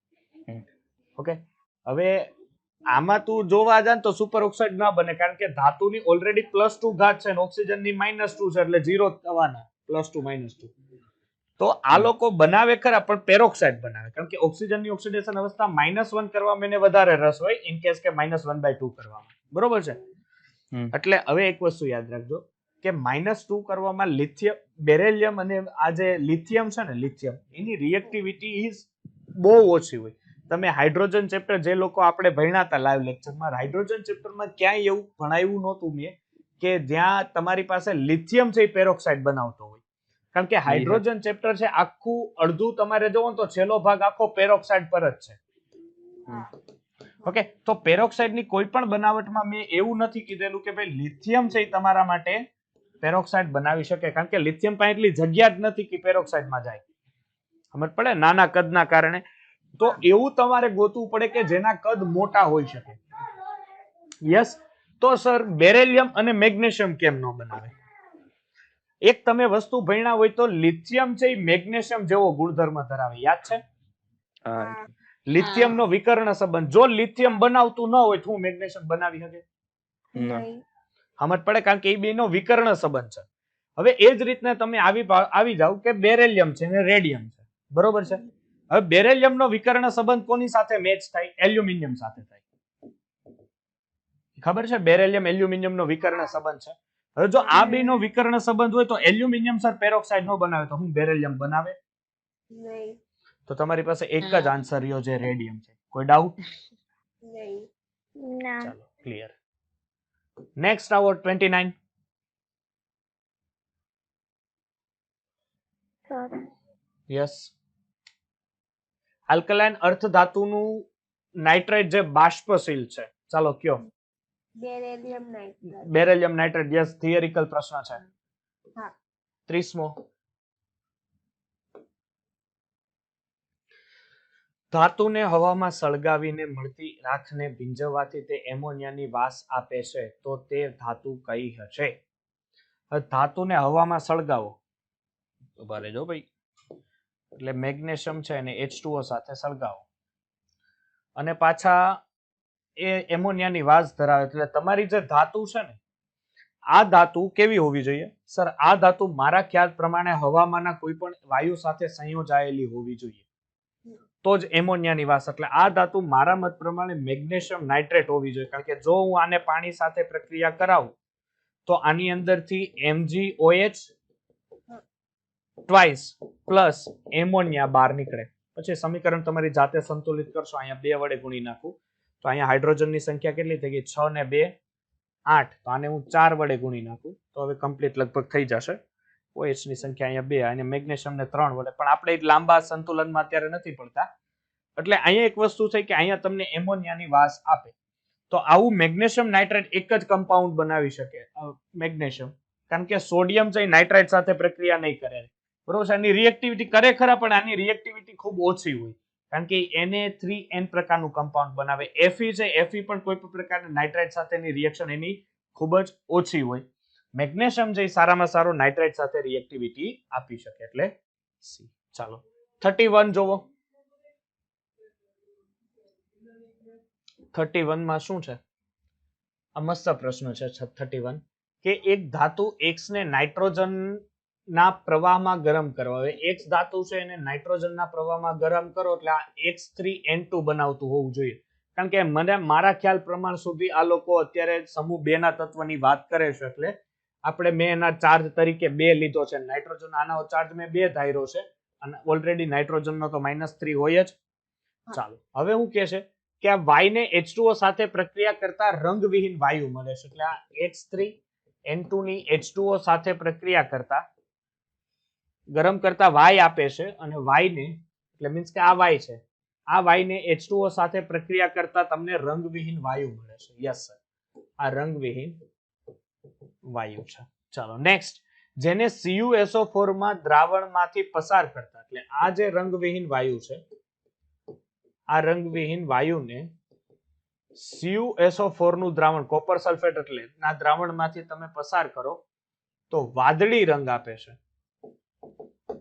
ઓકે હવે આમાં તું જોવા જા તો સુપર ઓક્સાઇડ ના બને કારણ કે ધાતુની ઓલરેડી +2 ઘાત છે અને ઓક્સિજનની -2 છે એટલે 0 થવાના +2 -2 તો આ લોકો બનાવે ખરા પણ પેરોક્સાઇડ બનાવે કારણ કે ઓક્સિજનની ઓક્સિડેશન અવસ્થા -1 કરવામાં એને વધારે રસ હોય ઇન કેસ કે -1/2 કરવામાં બરોબર છે એટલે હવે એક વસ્તુ યાદ રાખજો કે -2 કરવામાં લિથિયમ બેરિલિયમ અને આ જે લિથિયમ છે ને લિથિયમ એની રિએક્ટિવિટી ઇઝ બહુ ઓછી હોય. તમે હાઇડ્રોજન ચેપ્ટર જે લોકો આપણે ભણ્યા હતા લાઈવ લેક્ચરમાં, હાઇડ્રોજન ચેપ્ટરમાં ક્યાંય એવું ભણાવ્યું નહોતું મેં કે જ્યાં તમારી પાસે લિથિયમ છે એ પેરોક્સાઇડ બનાવતો હોય. કારણ કે હાઇડ્રોજન ચેપ્ટર છે આખું અડધું તમારે જોવો તો છેલ્લો ભાગ આખો પેરોક્સાઇડ પર જ છે. ઓકે, તો પેરોક્સાઇડ ની કોઈ પણ બનાવટમાં મેં એવું નથી કીધેલું કે ભાઈ લિથિયમ છે એ તમારા માટે પેરોક્સાઇડ બનાવી શકે, કારણ કે લિથિયમ પાસે એટલી જગ્યા જ નથી કે પેરોક્સાઇડમાં જાય. સમજ પડે, નાના કદના કારણે. તો એવું તમારે ગોતવું પડે કે જેના કદ મોટા હોઈ શકે. યસ, તો સર બેરેલિયમ અને મેગ્નેશિયમ કેમ ન બનાવે? એક તમે વસ્તુ ભણ્યા હોય તો લિથિયમ છે એ મેગ્નેશિયમ જેવો ગુણધર્મ ધરાવે, યાદ છે? હા લિથિયમ નો વિકર્ણ સંબંધ. જો લિથિયમ બનાવતું ન હોય તો હું મેગ્નેશિયમ બનાવી શકે? નહીં. સમજ પડે, કારણ કે એ બે નો વિકર્ણ સંબંધ છે. હવે એ જ રીતના તમે આવી જાવ કે બેરેલિયમ છે ને રેડિયમ છે, બરોબર છે? હવે બેરેલિયમ નો વિકર્ણ સંબંધ કોની સાથે મેચ થાય? એલ્યુમિનિયમ સાથે થાય. ખબર છે? બેરેલિયમ એલ્યુમિનિયમ નો વિકર્ણ સંબંધ છે. હવે જો આ બે નો વિકર્ણ સંબંધ હોય તો એલ્યુમિનિયમ સર પેરોક્સાઇડ નો બનાવે તો હું બેરેલિયમ બનાવે? નહીં. તો તમારી પાસે એક જ આન્સર રહ્યો જે રેડિયમ છે. કોઈ ડાઉટ? નહીં. ના. ચાલો, ક્લિયર. નેક્સ્ટ આવો 29. Sir yes. આલ્કલાઇન અર્થ ધાતુનું નાઇટ્રેટ જે બાષ્પશીલ છે, ચાલો કયો. Beryllium nitrate. Beryllium nitrate. Yes, theoretical પ્રશ્ન છે. હા. 30મો. ધાતુને હવામાં સળગાવીને મળતી રાખને ભીંજવવાથી તે એમોનિયાની વાસ આપે છે, તો તે ધાતુ કઈ હશે? ધાતુને હવામાં સળગાવો, ઉભા રહેજો ભાઈ, એટલે મેગ્નેશિયમ છે એને H2O સાથે સળગાવો અને પાછા એ એમોનિયાની વાસ ધરાવે, એટલે તમારી જે ધાતુ છે ને, આ ધાતુ કેવી હોવી જોઈએ? સર, આ ધાતુ મારા ખ્યાલ પ્રમાણે હવામાંના કોઈ પણ વાયુ સાથે સંયોજાયેલી હોવી જોઈએ, તો જ એમોનિયાની વાસ. એટલે આ ધાતુ મારા મત પ્રમાણે મેગ્નેશિયમ નાઇટ્રેટ હોવી જોઈએ, કારણ કે જો હું આને પાણી સાથે પ્રક્રિયા કરાવું તો આની અંદરથી MgOH ટ્વાઇસ પ્લસ એમોનિયા બહાર નીકળે. પછી સમીકરણ તમારી જાતે સંતુલિત કરશો. અહીંયા 2 વડે ગુણી નાખું તો અહીંયા હાઇડ્રોજનની સંખ્યા કેટલી થઈ ગઈ? 6 ને 2 8. તો આને હું 4 વડે ગુણી નાખું તો હવે કમ્પ્લીટ લગભગ થઈ જશે. OH ની સંખ્યા અહીંયા 2 અને મેગ્નેશિયમ ને 3 વડે, પણ આપણે લાંબા સંતુલનમાં અત્યારે નથી પડતા. એટલે અહીંયા એક વસ્તુ છે કે અહીંયા તમને એમોનિયાની વાસ આપે, તો આવું મેગ્નેશિયમ નાઇટ્રેટ એક જ કમ્પાઉન્ડ બનાવી શકે મેગ્નેશિયમ, કારણ કે સોડિયમ છે નાઇટ્રાઇટ સાથે પ્રક્રિયા નહીં કરે, બરોબર છે? એની રિએક્ટિવિટી કરે ખરા, પણ આની રિએક્ટિવિટી ખૂબ ઓછી હોય, કારણ કે Na3N પ્રકારનું કમ્પાઉન્ડ બનાવે. Fe છે, Fe પણ કોઈ પણ પ્રકારના નાઇટ્રાઇટ સાથેની રિએક્શન એની ખૂબ જ ઓછી હોય. મેગ્નેશિયમ જે સારામાં સારો નાઇટ્રાઇટ સાથે રિએક્ટિવિટી આપી શકે, એટલે C. ચાલો 31 જોવો. 31 માં શું છે? આ મસ્ત પ્રશ્ન છે 31, કે એક ધાતુ X ને નાઇટ્રોજન ના પ્રવાહમાં ગરમ કરવા. હવે X ધાતુ છે એને નાઇટ્રોજનના પ્રવાહમાં ગરમ કરો એટલે આ X3N2 બનાવતું હોવું જોઈએ, કારણ કે મને મારા ખ્યાલ પ્રમાણ સુધી આ લોકો અત્યારે સમૂહ 2 ના તત્વની વાત કરે છે, એટલે આપણે મેં એના ચાર્જ તરીકે 2 લીધો છે. નાઇટ્રોજન આનો ચાર્જ મેં 2 ધાર્યો છે અને ઓલરેડી નાઇટ્રોજનનો તો -3 હોય જ. ચાલો, હવે હું કહે છે કે આ Y ને H2O સાથે પ્રક્રિયા કરતા રંગવિહીન વાયુ મળે છે, એટલે આ X3N2 ની H2O સાથે પ્રક્રિયા કરતા ગરમ કરતા Y આપે છે, અને Y ને એટલે મીન્સ કે આ Y છે, આ Y ને H2O સાથે પ્રક્રિયા કરતા તમને રંગવિહીન વાયુ મળે છે. યસ સર, આ રંગવિહીન વાયુ છે. ચાલો નેક્સ્ટ, જેને CuSO4 માં દ્રાવણમાંથી પસાર કરતા, એટલે આ જે રંગવિહીન વાયુ છે, આ રંગવિહીન વાયુને CuSO4 નું દ્રાવણ કોપર સલ્ફેટ એટલે ના દ્રાવણમાંથી તમે પસાર કરો તો વાદળી રંગ આપે છે.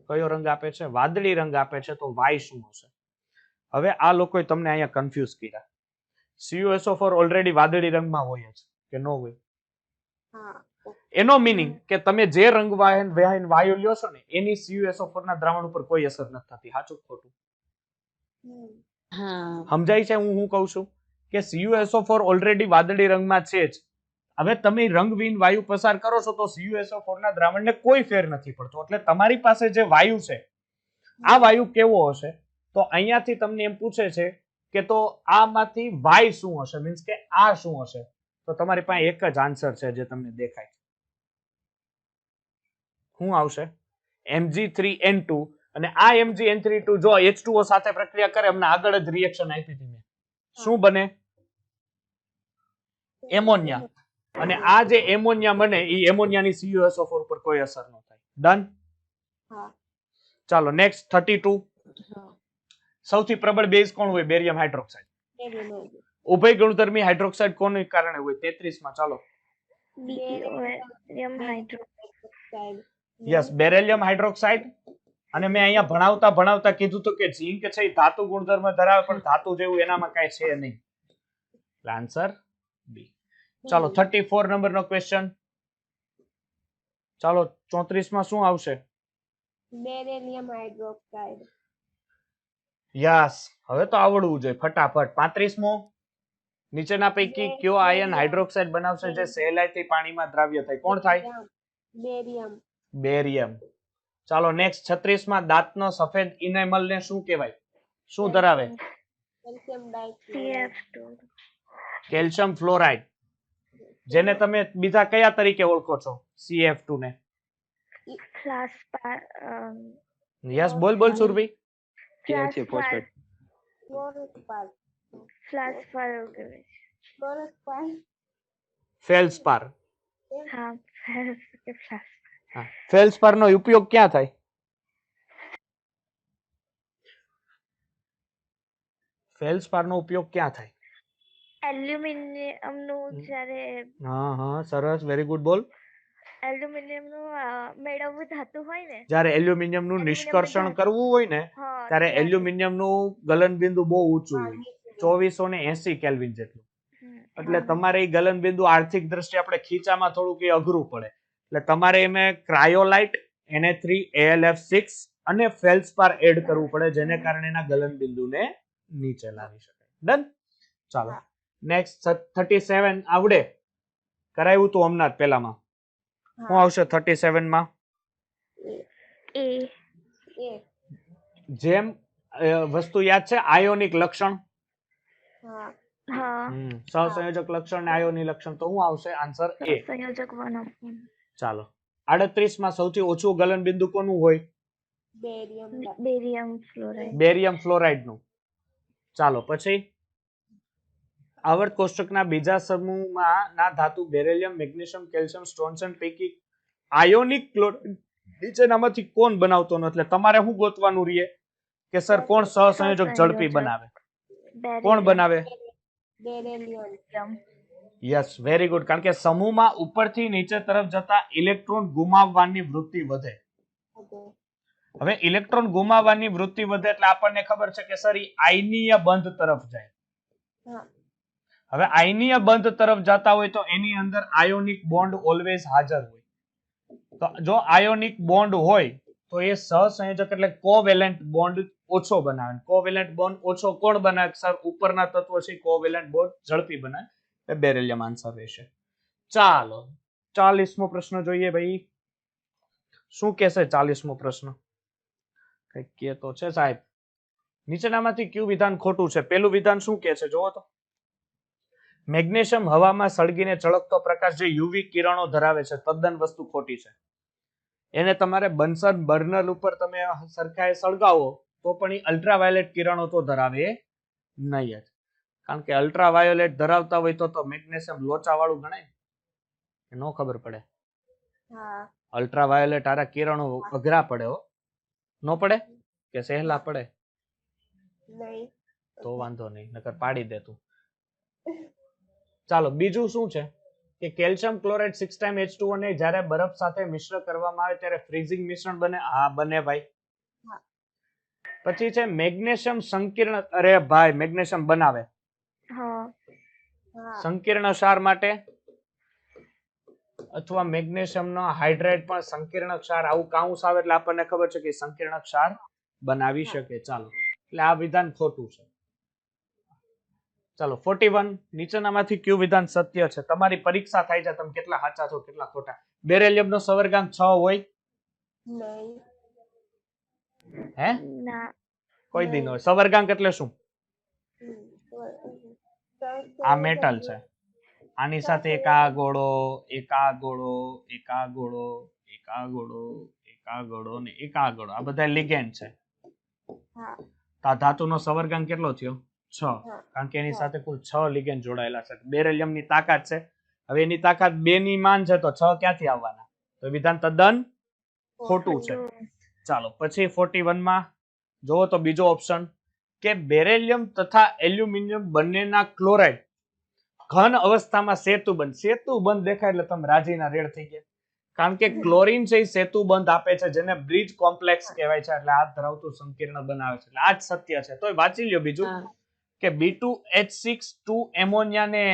કયો રંગ આપે છે? વાદળી રંગ આપે છે. તો Y શું હશે? હવે આ લોકોએ તમને અહીંયા કન્ફ્યુઝ કર્યા. CuSO4 ઓલરેડી વાદળી રંગમાં હોય જ કે ન હોય? હા. એનો મીનિંગ કે તમે જે રંગ વાયુ લ્યો છો ને એની CuSO4 ના દ્રાવણ ઉપર કોઈ અસર નથી થતી. સાચું ખોટું? સમજાય છે હું કહું છું કે CuSO4 ઓલરેડી વાદળી રંગમાં છે જ. હવે તમે રંગવિહીન વાયુ પસાર કરો છો તો CuSO4 ના દ્રાવણને કોઈ ફેર નથી પડતો, એટલે તમારી પાસે જે વાયુ છે આ વાયુ કેવો હશે? તો અહીંયાથી તમને એમ પૂછે છે કે તો આમાંથી વાય શું હશે, મીન્સ કે આ શું હશે, તો તમારી પાસે એક જ આન્સર છે જે તમને દેખાય. શું આવશે? Mg3N2, અને આ Mgn3 જો H2O સાથે પ્રક્રિયા કરે, અમને આગળ જ રિએક્શન આપી હતી મેં, શું બને? એમોનિયા. અને આ જે એમોનિયા બને એ એમોનિયાની CuSO4 ઉપર કોઈ અસર ન થાય. ડન? હા. ચાલો નેક્સ્ટ 32. હા. સૌથી પ્રબળ બેઝ કોણ હોય? Barium hydroxide. બેરિયમ ઉભય ગુણધર્મી હાઇડ્રોક્સાઇડ કોને કારણે હોય? 33 માં. ચાલો barium hydroxide. Yes, barium hydroxide. અને મેં અહીંયા ભણાવતા કીધું તો કે ઝીંક છે એ ધાતુ ગુણધર્મ ધરાવે, પણ ધાતુ જેવું એનામાં કાંઈ છે નહીં. Answer B. ચાલો 34 નંબરનો ક્વેશ્ચન. ચાલો 34 માં શું આવશે? Barium hydroxide. યસ, હવે તો આવડવું જોઈએ ફટાફટ. 35 મો. નીચેના પૈકી કયો આયન હાઇડ્રોક્સાઇડ બનાવશે જે સહેલાઈથી પાણીમાં દ્રાવ્ય થાય? કોણ થાય? બેરિયમ. બેરિયમ. ચાલો નેક્સ્ટ 36 માં દાંતનો સફેદ ઇનેમલ ને શું કહેવાય? શું ધરાવે? કેલ્શિયમ ડાઇક્લોરાઇડ. CF2 કેલ્શિયમ ફ્લોરાઇડ, જેને તમે બીજા કયા તરીકે ઓળખો છો? CF2 ને. ફ્લાસ્પાર યસ, બોલ Surbhi. Calcium phosphate. Fluorospar. Fluorspar fluorospar. Felspar. હા ફ્લાસ્પાર હા, ફેલ્સપાર નો ઉપયોગ ક્યાં થાય? ફેલ્સપાર નો ઉપયોગ ક્યાં થાય? એલ્યુમિનિયમ નું જ્યારે હા, સરસ, વેરી ગુડ. બોલ. એલ્યુમિનિયમ નું મેળવવું ધાતુ હોય ને, જ્યારે એલ્યુમિનિયમ નું નિષ્કર્ષણ કરવું હોય ને, હા ત્યારે એલ્યુમિનિયમ નું ગલનબિંદુ બહુ ઊંચું હોય, 2480 કેલ્વિન જેટલું. એટલે તમારે એ ગલનબિંદુ આર્થિક દ્રષ્ટિએ આપણે ખીચામાં થોડુંક એ અઘરું પડે. એટલે તમારે એમાં ક્રાયોલાઇટ, Na3AlF6 અને ફેલ્સપાર એડ કરવું પડે, જેને કારણે એના ગલનબિંદુને નીચે લાવી શકાય. ડન? ચાલો નેક્સ્ટ 37 આવડે? કરાવ્યું તું હમણાં જ પેલામાં. શું આવશે 37 માં? એ જેમ વસ્તુ યાદ છે, આયોનિક લક્ષણ. હા. હા સહસંયોજક લક્ષણ ને આયોનિક લક્ષણ, તો શું આવશે? આન્સર એ. સંયોજક વન. ચાલો 38 માં સૌથી ઓછું ગલનબિંદુ કોનું હોય? બેરિયમ. બેરિયમ ફ્લોરાઇડ નું. ચાલો પછી આવર્ત કોષ્ટકના બીજા સમૂહમાં ના ધાતુ બેરિલિયમ, મેગ્નેશિયમ, કેલ્શિયમ, સ્ટ્રોન્સન પૈકી આયોનિક ક્લોરાઇડ નીચેનામાંથી કોણ બનાવતો નથી? એટલે તમારે શું ગોતવાનું રહીએ કે સર કોણ સહસંયોજક ઝડપી બનાવે? કોણ બનાવે? બેરિયમ. Yes, very good. કારણ કે સમૂહમાં ઉપરથી નીચે તરફ જતા ઇલેક્ટ્રોન ગુમાવવાની વૃત્તિ વધે. હવે ઇલેક્ટ્રોન ગુમાવવાની વૃત્તિ વધે એટલે આપણને ખબર છે કે સર આયનીય બંધ તરફ જાય. હવે આયનીય બંધ તરફ જતા હોય તો એની અંદર આયોનિક બોન્ડ ઓલવેઝ હાજર હોય. તો જો આયોનિક બોન્ડ હોય તો એ સહસંયોજક એટલે કોવેલેન્ટ બોન્ડ ઓછો બનાવે. કોવેલેન્ટ બોન્ડ ઓછો કોણ બનાવે? સર ઉપરના તત્વો છે કોવેલેન્ટ બોન્ડ ઝડપી બનાવે. એ બેરિલિયમ આન્સર રહેશે. ચાલો 40મો પ્રશ્ન જોઈએ ભાઈ. શું કહેશે 40મો પ્રશ્ન? કઈક કે તો છે સાહેબ. નીચેનામાંથી કયું વિધાન ખોટું છે? પેલું વિધાન શું કહે છે જોવો તો. મેગ્નેશિયમ હવામાં સળગીને ચળકતો પ્રકાશ જે યુવી કિરણો ધરાવે છે, તદ્દન વસ્તુ ખોટી છે. એને તમારે બન્સન બર્નર ઉપર તમે સરખાએ સળગાવો તો પણ એ અલ્ટ્રાવાયોલેટ કિરણો તો ધરાવે નહીં જ. કારણ કે અલ્ટ્રાવાયોલેટ ધરાવતા હોય તો મેગ્નેશિયમ લોચા વાળું ગણાય. ન ખબર પડે? અલ્ટ્રાવાયોલેટ આરા કિરણો અઘરા પડે હો. ન પડે કે સહેલા પડે? તો વાંધો નહીં, નકર પાડી દે તું. ચાલો બીજું શું છે કે કેલ્શિયમ ક્લોરાઇડ 6 ટાઈમ H2O ને જ્યારે બરફ સાથે મિશ્ર કરવામાં આવે ત્યારે ફ્રીઝિંગ મિશ્રણ બને. હા બને ભાઈ. પછી છે મેગ્નેશિયમ સંકીર્ણ. અરે ભાઈ, મેગ્નેશિયમ બનાવે. સંકીર્ણ ક્ષાર માટે અથવા મેગ્નેશિયમ નો હાઇડ્રેટ પણ સંકીર્ણ ક્ષાર, આવું કાઉન્સ આવે એટલે આપણને ખબર છે કે સંકીર્ણ ક્ષાર બનાવી શકે. ચાલો એટલે આ વિધાન ખોટું છે. ચાલો 41 નીચેનામાંથી કયું વિધાન સત્ય છે? તમારી પરીક્ષા થાય છે, તમે કેટલા સાચા છો કેટલા ખોટા. બેરિલિયમ નો સવર્ગાંક 6 હોય? હે? કોઈ દી ન હોય. સવર્ગાંક એટલે શું? આ મેટલ છે. આની સાથે એક આ ગોળો, એક આ ગોળો, એક આ ગોળો, એક આ ગોળો, એક આ ગોળો ને એક આ ગોળો, આ બધા લિગેન્ડ છે. હા તો આ ધાતુનો સવર્ગાંક કેટલો થયો? 6. હા. કારણ કે એની સાથે કુલ 6 લિગેન્ડ જોડાયેલા છે. બેરિલિયમની તાકાત છે. હવે એની તાકાત 2 ની માન છે તો 6 ક્યાંથી આવવાના? તો વિધાન તદ્દન ખોટું છે. ચાલો પછી 41 માં જોવો તો બીજો ઓપ્શન કે બેરિલિયમ તથા એલ્યુમિનિયમ બંનેના ક્લોરાઇડ ઘન અવસ્થામાં સેતુબંધ. સેતુબંધ દેખાય એટલે તમે રાજીના રેડ થઈ ગયા. કારણ કે ક્લોરીન છે એ સેતુબંધ આપે છે, જેને બ્રિજ કોમ્પ્લેક્સ કહેવાય છે. એટલે આ ધરાવતું સંકીર્ણ બનાવે છે. એટલે આ જ સત્ય છે. તોય વાંચી લ્યો બીજું કે B2H6 એમોનિયા ને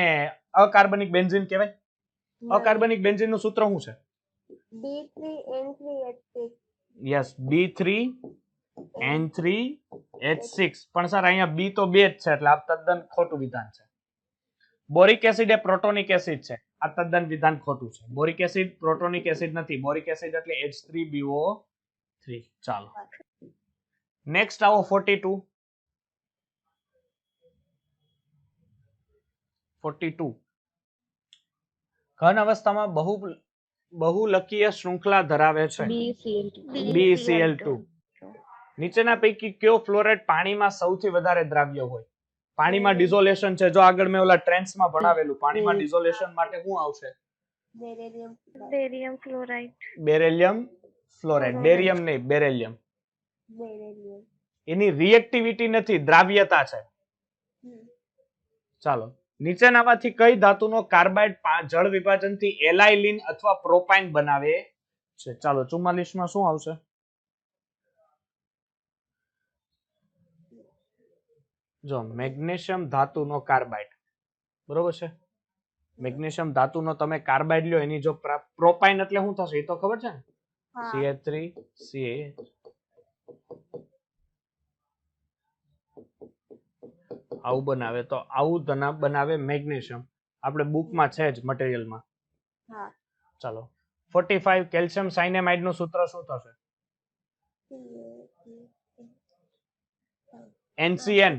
અકાર્બનિક બેન્ઝીન કહેવાય. અકાર્બનિક બેન્ઝીન નું સૂત્ર શું છે? B3N3H6. Yes, B3N3H6. પણ સર અહીંયા B તો 2 જ છે એટલે આ તદ્દન ખોટું વિધાન છે. બોરિક એસિડ એ પ્રોટોનિક એસિડ છે. આ તદ્દન વિધાન ખોટું છે. બોરિક એસિડ પ્રોટોનિક એસિડ નથી. બોરિક એસિડ એટલે H3BO3. ચાલો નેક્સ્ટ આવો 42. ઘન અવસ્થામાં બહુલકીય શૃંખલા ધરાવે છે. BCl2. નીચેના પૈકી કયો ફ્લોરાઇડ પાણીમાં સૌથી વધારે દ્રાવ્ય હોય? પાણીમાં ડિઝોલેશન છે. જો આગળ મેં ઓલા ટ્રેન્ડ્સમાં ભણાવેલું, પાણીમાં ડિઝોલેશન માટે શું આવશે? Barium chloride. Beryllium fluoride. Barium નહીં, બેરિલિયમ. એની રિએક્ટિવિટી નથી, દ્રાવ્યતા છે. ચાલો નીચેનામાંથી કઈ ધાતુનો કાર્બાઇડ જળ વિભાજનથી એલાઇલિન અથવા પ્રોપાઇન બનાવે છે? ચાલો 44 માં શું આવશે? જો મેગ્નેશિયમ ધાતુનો કાર્બાઇડ, બરોબર છે. મેગ્નેશિયમ ધાતુનો તમે કાર્બાઇડ લ્યો, એની જો પ્રોપાઇન એટલે શું થશે એ તો ખબર છે ને? CH3CH. આવું બનાવે તો આવું બનાવે મેગ્નેશિયમ. આપણે બુકમાં છે જ મટીરીયલમાં. ચાલો 45 કેલ્શિયમ સાયનેમાઇડ નું સૂત્ર શું થશે? NCN.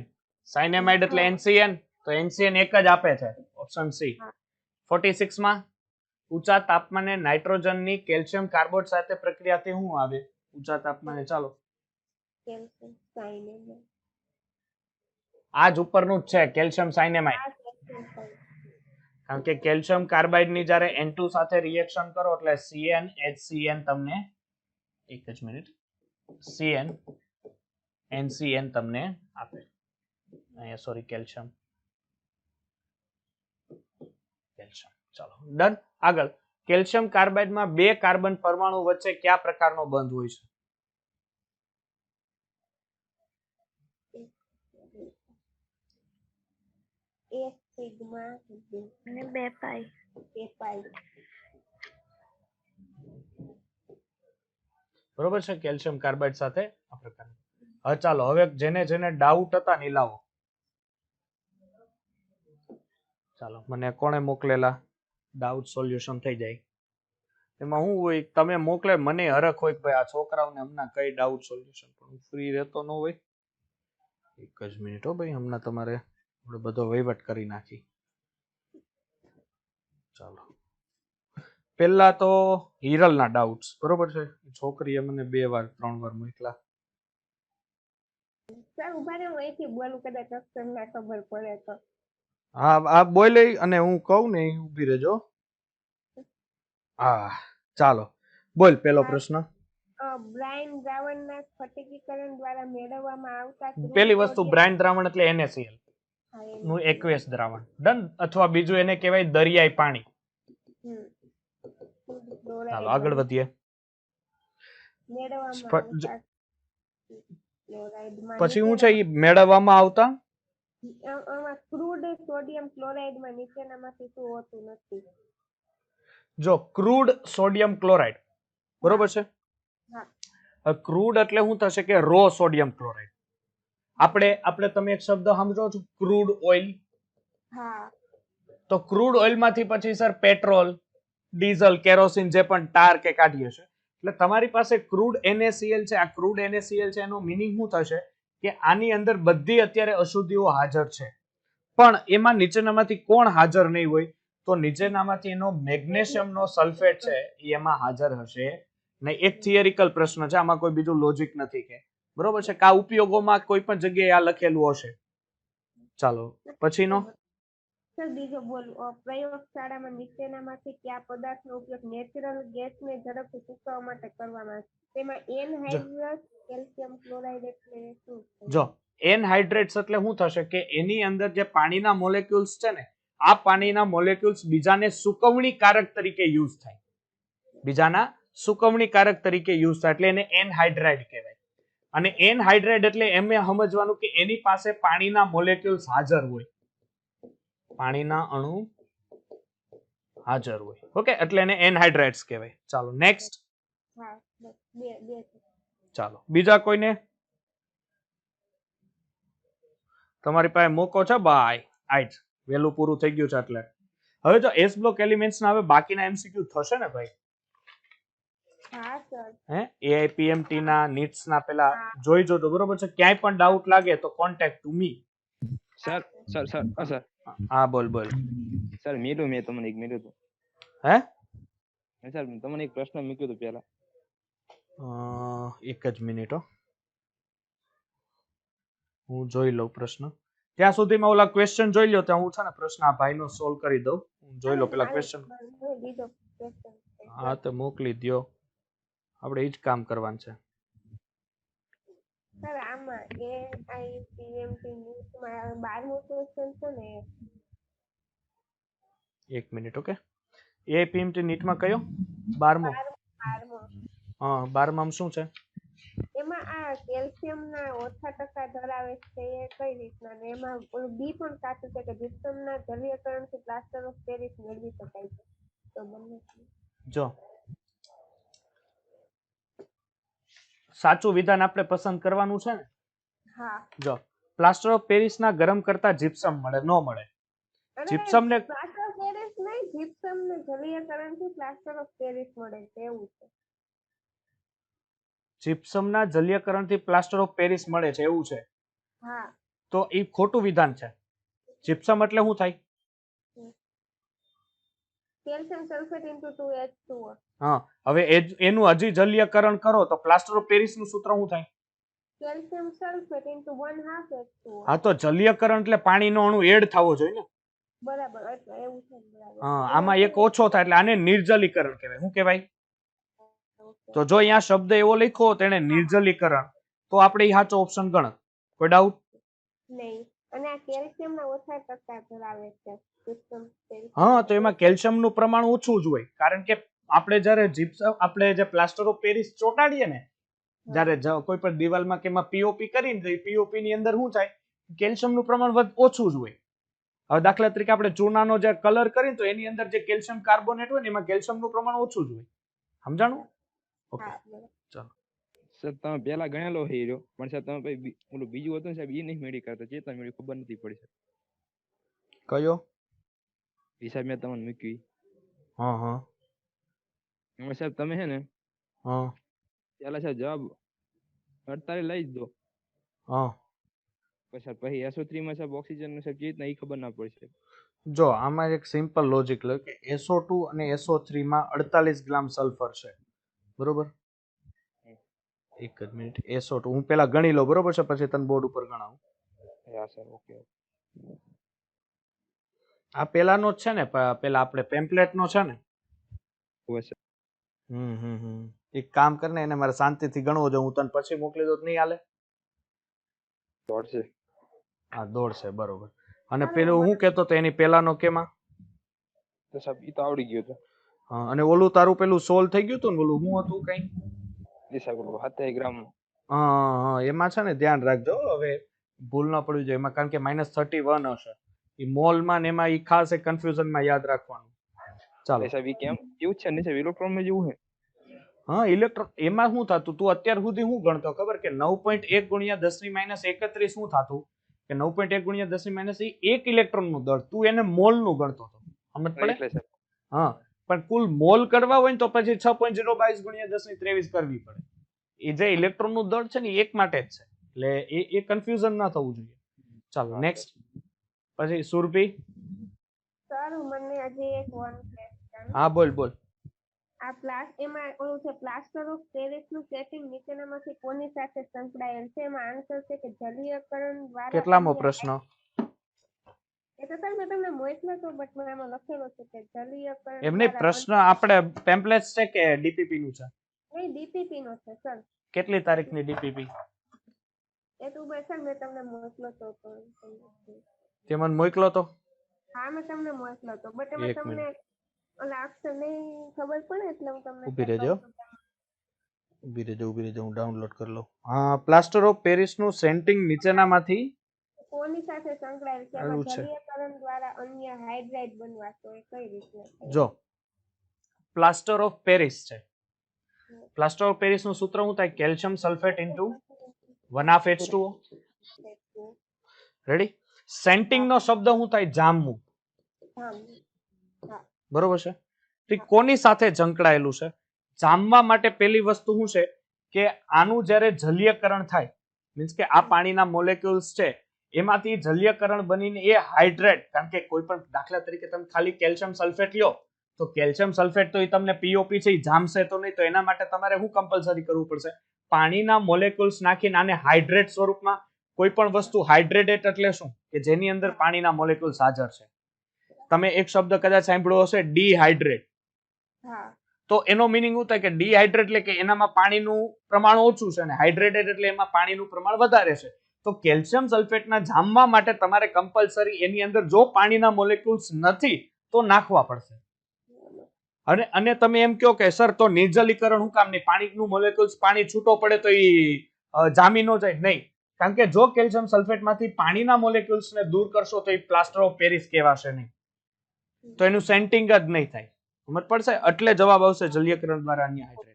સાયનેમાઇડ એટલે NCN, તો NCN એક જ આપે છે, ઓપ્શન સી. 46 માં ઊંચા તાપમાને નાઇટ્રોજનની કેલ્શિયમ કાર્બોટ સાથે પ્રક્રિયાથી શું આવે? ઊંચા તાપમાને ચાલો આ જ ઉપરનું જ છે, કેલ્શિયમ સાયનેમાઇડ. કારણ કે કેલ્શિયમ કાર્બાઇડ ની જ્યારે N2 સાથે રિએક્શન કરો એટલે CnHCN તમને એક જ મિનિટ NCN તમને આપે. અહીંયા સોરી કેલ્શિયમ. ચાલો ડન. આગળ કેલ્શિયમ કાર્બાઇડમાં 2 કાર્બન પરમાણુ વચ્ચે કયા પ્રકારનો બંધ હોય છે? અને 2 પાઈ. બરોબર છે, કેલ્શિયમ કાર્બાઇડ સાથે આ પ્રકારનો. હવે ચાલો હવે જેને ડાઉટ હતા ને લાવો. ચાલો મને કોણે મોકલેલા ડાઉટ સોલ્યુશન થઈ જાય. એમાં શું હોય, તમે મોકલે મને હરખ હોય કે ભાઈ આ છોકરાઓને હમણાં કઈ ડાઉટ સોલ્યુશન, પણ હું ફ્રી રહેતો ન હોય. એક જ મિનિટ હો ભાઈ, હમણાં તમારે આપણે બધો વહીવટ કરી નાખી. ચાલો પહેલા તો હિરલના ડાઉટ્સ, બરોબર છે. છોકરીએ મને 2 વાર 3 વાર મોકલા. હા આ બોલે અને હું કહું ને ઊભી રહેજો. હા ચાલો બોલ પેલો પ્રશ્ન. બ્રાયન દ્રાવણના સ્ફટિકીકરણ દ્વારા મેળવવામાં આવતા પેલી વસ્તુ બ્રાયન દ્રાવણ એટલે NaCl નું એક્વેસ દ્રાવણ. ડન. અથવા બીજું એને કહેવાય દરિયાઈ પાણી. ચાલો આગળ વધીએ. પછી હું છે એ મેળવવામાં આવતા ક્રૂડ સોડિયમ ક્લોરાઇડમાં નીચેનામાંથી શું હોતું નથી? જો ક્રૂડ સોડિયમ ક્લોરાઇડ, બરોબર છે. ક્રૂડ એટલે શું થશે કે રો સોડિયમ ક્લોરાઇડ. આપણે તમે એક શબ્દ સમજો છો ક્રૂડ ઓઇલ. તો ક્રૂડ ઓઇલ માંથી પછી સર પેટ્રોલ, ડીઝલ, કેરોસીન જે પણ ટાર કે કાઢીએ છે, એટલે તમારી પાસે ક્રૂડ NaCl છે. આ ક્રૂડ NaCl છે એનો મીનિંગ શું થશે કે આની અંદર બધી અત્યારે અશુદ્ધિઓ હાજર છે, પણ એમાં નીચેનામાંથી કોણ હાજર નહીં હોય? તો નીચેનામાંથી એનો મેગ્નેશિયમનો સલ્ફેટ છે એ એમાં હાજર હશે નહીં. એક થિયરિકલ પ્રશ્ન છે, આમાં કોઈ બીજું લોજિક નથી કે બરોબર છે કે આ ઉપયોગોમાં કોઈ પણ જગ્યાએ આ લખેલું હશે. ચાલો પછીનો. સર બીજો બોલું, પ્રયોગશાળામાં નીચેનામાંથી કયા પદાર્થનો ઉપયોગ નેચરલ ગેસને ઝડપથી સૂકવવા માટે કરવામાં આવે છે? તેમાં એનહાઇડ્રસ કેલ્શિયમ ક્લોરાઇડ એટલે શું છે? જો એનહાઇડ્રેટ્સ એટલે શું થશે કે એની અંદર જે પાણીના મોલેક્યુલ્સ છે ને, આ પાણીના મોલેક્યુલ્સ બીજાને સુકવણીકારક તરીકે યુઝ થાય, બીજાના સુકવણીકારક તરીકે યુઝ થાય એટલે એને એનહાઇડ્રાઇડ કહેવાય. અને એનહાઇડ્રાઇડ એટલે એમ સમજવાનું કે એની પાસે પાણીના મોલેક્યુલ્સ હાજર હોય, પાણીના અણુ હાજર હોય. ઓકે, એટલે એને એનહાઇડ્રાઇડ્સ કહેવાય. ચાલો નેક્સ્ટ. હા બસ બે છે. ચાલો બીજા કોઈને? તમારી પાસે મોકો છે ભાઈ, આઈટ વેલું પૂરું થઈ ગયું છે એટલે. હવે જો એસ બ્લોક એલિમેન્ટ્સ ના હવે બાકીના એમસીક્યુ થશે ને ભાઈ? હા સર. હે એઆઈપીએમટી ના નીટ્સ ના પેલા જોઈ જોજો, બરોબર છે? ક્યાંય પણ ડાઉટ લાગે તો contact to me. Sir sir sir sir હા બોલ બોલ. સર મેં તમને એક મિનિટ હે સર તમને એક પ્રશ્ન મૂક્યો હતો પહેલા. એક જ મિનિટ હો, હું જોઈ લઉં પ્રશ્ન. ત્યાં સુધીમાં ઓલા ક્વેશ્ચન જોઈ લો, ત્યાં હું છે ને પ્રશ્ન આ ભાઈનો સોલ્વ કરી દઉં. હું જોઈ લો પેલા ક્વેશ્ચન. બીજો question છે. હા તો મોકલી દ્યો, આપણે એ જ કામ કરવાનું છે. સર આમાં એઆઈપીએમટી ન્યૂઝમાં 12મો ક્વેશ્ચન છે ને, એક મિનિટ. ઓકે, એઆઈપીએમટી નીટમાં કયો? 12મો. 12મો હા 12માં શું છે? એમાં આ કેલ્શિયમના ઓછા ટકા ધરાવે છે એ કઈ રીતના? ને એમાં ઓલું બી પણ સાચું છે કે જીપ્સમના જલીયકરણથી પ્લાસ્ટર ઓફ પેરિસ મેળવી શકાય છે. તો બંને જો સાચું વિધાન આપણે પસંદ કરવાનું છે ને. હા. જો પ્લાસ્ટર ઓફ પેરિસ ના ગરમ કરતા જીપ્સમ મળે, નો મળે. જીપ્સમ ને પ્લાસ્ટર ઓફ પેરિસ નહીં, જીપ્સમને જલીયકરણથી પ્લાસ્ટર ઓફ પેરિસ મળે છે એવું છે. જીપ્સમના જલીયકરણથી પ્લાસ્ટર ઓફ પેરિસ મળે છે એવું છે, હા. તો એ ખોટું વિધાન છે. જીપ્સમ એટલે શું થાય? Calcium sulphate into 2H2O. હા, હવે એનું હજી જલીયકરણ કરો તો પ્લાસ્ટર ઓફ પેરિસ નું સૂત્ર શું થાય? Calcium sulphate into 1/2 H2O. હા તો જલીયકરણ એટલે પાણીનો અણુ એડ થવો જોઈએ ને. બરાબર, એટલે એવું છે. બરાબર. હા, આમાં એક ઓછો થાય એટલે આને નિર્જલીકરણ કહેવાય. શું કહેવાય? Okay. તો જો અહીંયા શબ્દ એવો લખ્યો તેને નિર્જલીકરણ, તો આપણે એ સાચો ઓપ્શન ગણત. કોઈ ડાઉટ? નહીં. અને આ કેલ્શિયમના ઓછા ટકા ધરાવે છે જીપ્સમ પેરિસ. હા, તો એમાં કેલ્શિયમનું પ્રમાણ ઓછું જ હોય, કારણ કે આપણે જ્યારે જીપ્સમ આપણે જે પ્લાસ્ટર ઓફ પેરિસ ચોટાડીએ ને, જ્યારે કોઈ પણ દિવાલમાં કે એમાં પીઓપી કરીને તો પીઓપી ની અંદર શું થાય? કેલ્શિયમનું પ્રમાણ ઓછું જ હોય. હવે દાખલા તરીકે આપણે ચૂનાનો જે કલર કરીને તો એની અંદર જે કેલ્શિયમ કાર્બોનેટ હોય ને એમાં કેલ્શિયમનું પ્રમાણ ઓછું જ હોય. સમજાણું? ઓકે હા, બરાબર. ચાલો. સર તમે પહેલા ગણેલો હીરો, પણ સર તમે પછી ઓલું બીજું હતું ને સાહેબ, એ નહીં મેળી કરતા, ચેતા મેળી ખબર નથી પડી સર. કયો? હિસાબ મેં તમને મૂકી. હા હા હવે સાહેબ તમે છે ને હા પહેલા સાહેબ જવાબ 48 લઈ જ દો, હા. પછી SO3 માં સાહેબ ઓક્સિજન નું સાહેબ ચેતના એ ખબર ના પડશે. જો આમાં એક સિમ્પલ લોજિક લો કે SO2 અને SO3 માં 48 ગ્રામ સલ્ફર છે, બરોબર? એક જ મિનિટ. SO2 હું પેલા ગણી લઉં, બરોબર છે? પછી તને બોર્ડ ઉપર ગણાવું. હા સર, ઓકે. આ પેલાનો જ છે ને, પેલા આપણે પેમ્પલેટ નો છે ને? હોય સર. એક કામ કરને, એને મારે શાંતિથી ગણવો જો, હું તને પછી મોકલી દઉં તો નહીં હાલે? દોડશે. હા દોડશે, બરોબર. અને પેલું હું કેતો તો એની પેલાનો કેમાં? તો સાહેબ ઈ તો આવડી ગયું હતું. હા, અને ઓલું તારું પેલું સોલ્વ થઈ ગયું હતું ને, ઓલું હું હતું કઈ? એ સાહેબ 27 ગ્રામ. હા, એમાં છે ને ધ્યાન રાખજો હવે, ભૂલ ના પડવી જોઈએ એમાં, કારણ કે -31 હશે. એ મોલમાં ને એમાં ઈ ખાસ એક કન્ફ્યુઝનમાં યાદ રાખવાનું. ચાલો. સાહેબ ઈ કેમ એવું છે ને સાહેબ, ઇલેક્ટ્રોન માં જેવું છે. હા, ઇલેક્ટ્રોન એમાં શું થતું? તું અત્યાર સુધી શું ગણતો ખબર કે 9.1 ગુણ્યા 10⁻31 શું થતું કે 9.1 ગુણ્યા 10⁻, 1 ઇલેક્ટ્રોન નું દળ, તું એને મોલ નું ગણતો હતો. સમજ પડે? એટલે સાહેબ હા, પણ કુલ મોલ કરવા હોય ને તો પછી 6.022 ગુણ્યા 10⁻23 કરવી પડે. એ જે ઇલેક્ટ્રોન નું દળ છે ને એક માટે જ છે, એટલે એ કન્ફ્યુઝન ના થવું જોઈએ. ચાલો નેક્સ્ટ. પછી સુરભી. સર મને હજી એક વન ક્વેશ્ચન. હા બોલ બોલ. આ એમાં ઓલું છે પ્લાસ્ટર ઓફ પેરિસ નું સેટિંગ નીચેનામાંથી કોની સાથે સંકળાયેલ છે? એમાં આન્સર છે કે જલીયકરણ દ્વારા. કેટલામો અન્ય પ્રશ્ન? એ તો સર મેં તમને મોકલ્યો તો બટ મને એમાં લખેલો છે કે જલીયકરણ એમને દ્વારા પ્રશ્ન આપણે ટેમ્પલેટ છે કે ડીપીપી નું છે? નહીં ડીપીપી નો છે સર. કેટલી તારીખની ડીપીપી? એ તો સર મેં તમને મોકલ્યો તો પણ. તે મને મોકલો તો. હા મેં તમને મોકલ્યો તો બટ એમાં એક તમને ઓલા અક્ષર નહીં ખબર પડે એટલે હું તમને ઊભી કહેતો રહેજો. હતો. ઊભી રહેજો હું ડાઉનલોડ કરી લઉં. હા, પ્લાસ્ટર ઓફ પેરિસ નું સેન્ટિંગ નીચેનામાંથી કોની સાથે સંકળાયેલ છે? એમાં આવું છે. જલીયકરણ દ્વારા અન્ય હાઇડ્રાઇડ બનવા તો એ કઈ રીતે થાય? જો પ્લાસ્ટર ઓફ પેરિસ છે. પ્લાસ્ટર ઓફ પેરિસ નું સૂત્ર શું થાય? Calcium sulphate into 1/2H2O. Ready? Setting નો શબ્દ શું થાય? જામવું. બરોબર છે? તો કોની સાથે સંકળાયેલું છે? જામવા માટે પહેલી વસ્તુ શું છે કે આનું જ્યારે જલીયકરણ થાય, મીન્સ કે આ પાણીના મોલેક્યુલ્સ છે એમાંથી જલીયકરણ બનીને એ હાઇડ્રેટ, કારણ કે કોઈ પણ દાખલા તરીકે તમે ખાલી કેલ્શિયમ સલ્ફેટ લ્યો તો કેલ્શિયમ સલ્ફેટ તો એ તમને પીઓપી છે એ જામશે તો નહીં, તો એના માટે તમારે શું કમ્પલસરી કરવું પડશે? પાણીના મોલેક્યુલ્સ નાખીને આને હાઇડ્રેટ સ્વરૂપમાં, કોઈ પણ વસ્તુ હાઇડ્રેટેડ એટલે શું કે જેની અંદર પાણીના મોલેક્યુલ્સ હાજર છે. તમે એક શબ્દ કદાચ સાંભળ્યો હશે ડીહાઇડ્રેટ. તો એનો મિનિંગ શું થાય કે ડીહાઇડ્રેટ એટલે કે એનામાં પાણીનું પ્રમાણ ઓછું છે અને હાઇડ્રેટેડ એટલે એમાં પાણીનું પ્રમાણ વધારે છે. તો કેલ્શિયમ સલ્ફેટના જામવા માટે તમારે કમ્પલસરી એની અંદર જો પાણીના મોલેક્યુલ્સ નથી તો નાખવા પડશે. અને તમે એમ કહો કે સર તો નિર્જલીકરણ શું કામ નહીં? પાણીનું મોલેક્યુલ્સ પાણી છૂટો પડે તો એ જામી ન જાય? નહીં, કારણ કે જો કેલ્શિયમ સલ્ફેટમાંથી પાણીના મોલેક્યુલ્સને દૂર કરશો તો એ પ્લાસ્ટર ઓફ પેરિસ કહેવાશે નહીં, તો એનું સેન્ટિંગ જ નહીં થાય. સમજ પડશે? એટલે જવાબ આવશે જલીયકરણ દ્વારા અન્ય હાઇડ્રેટ.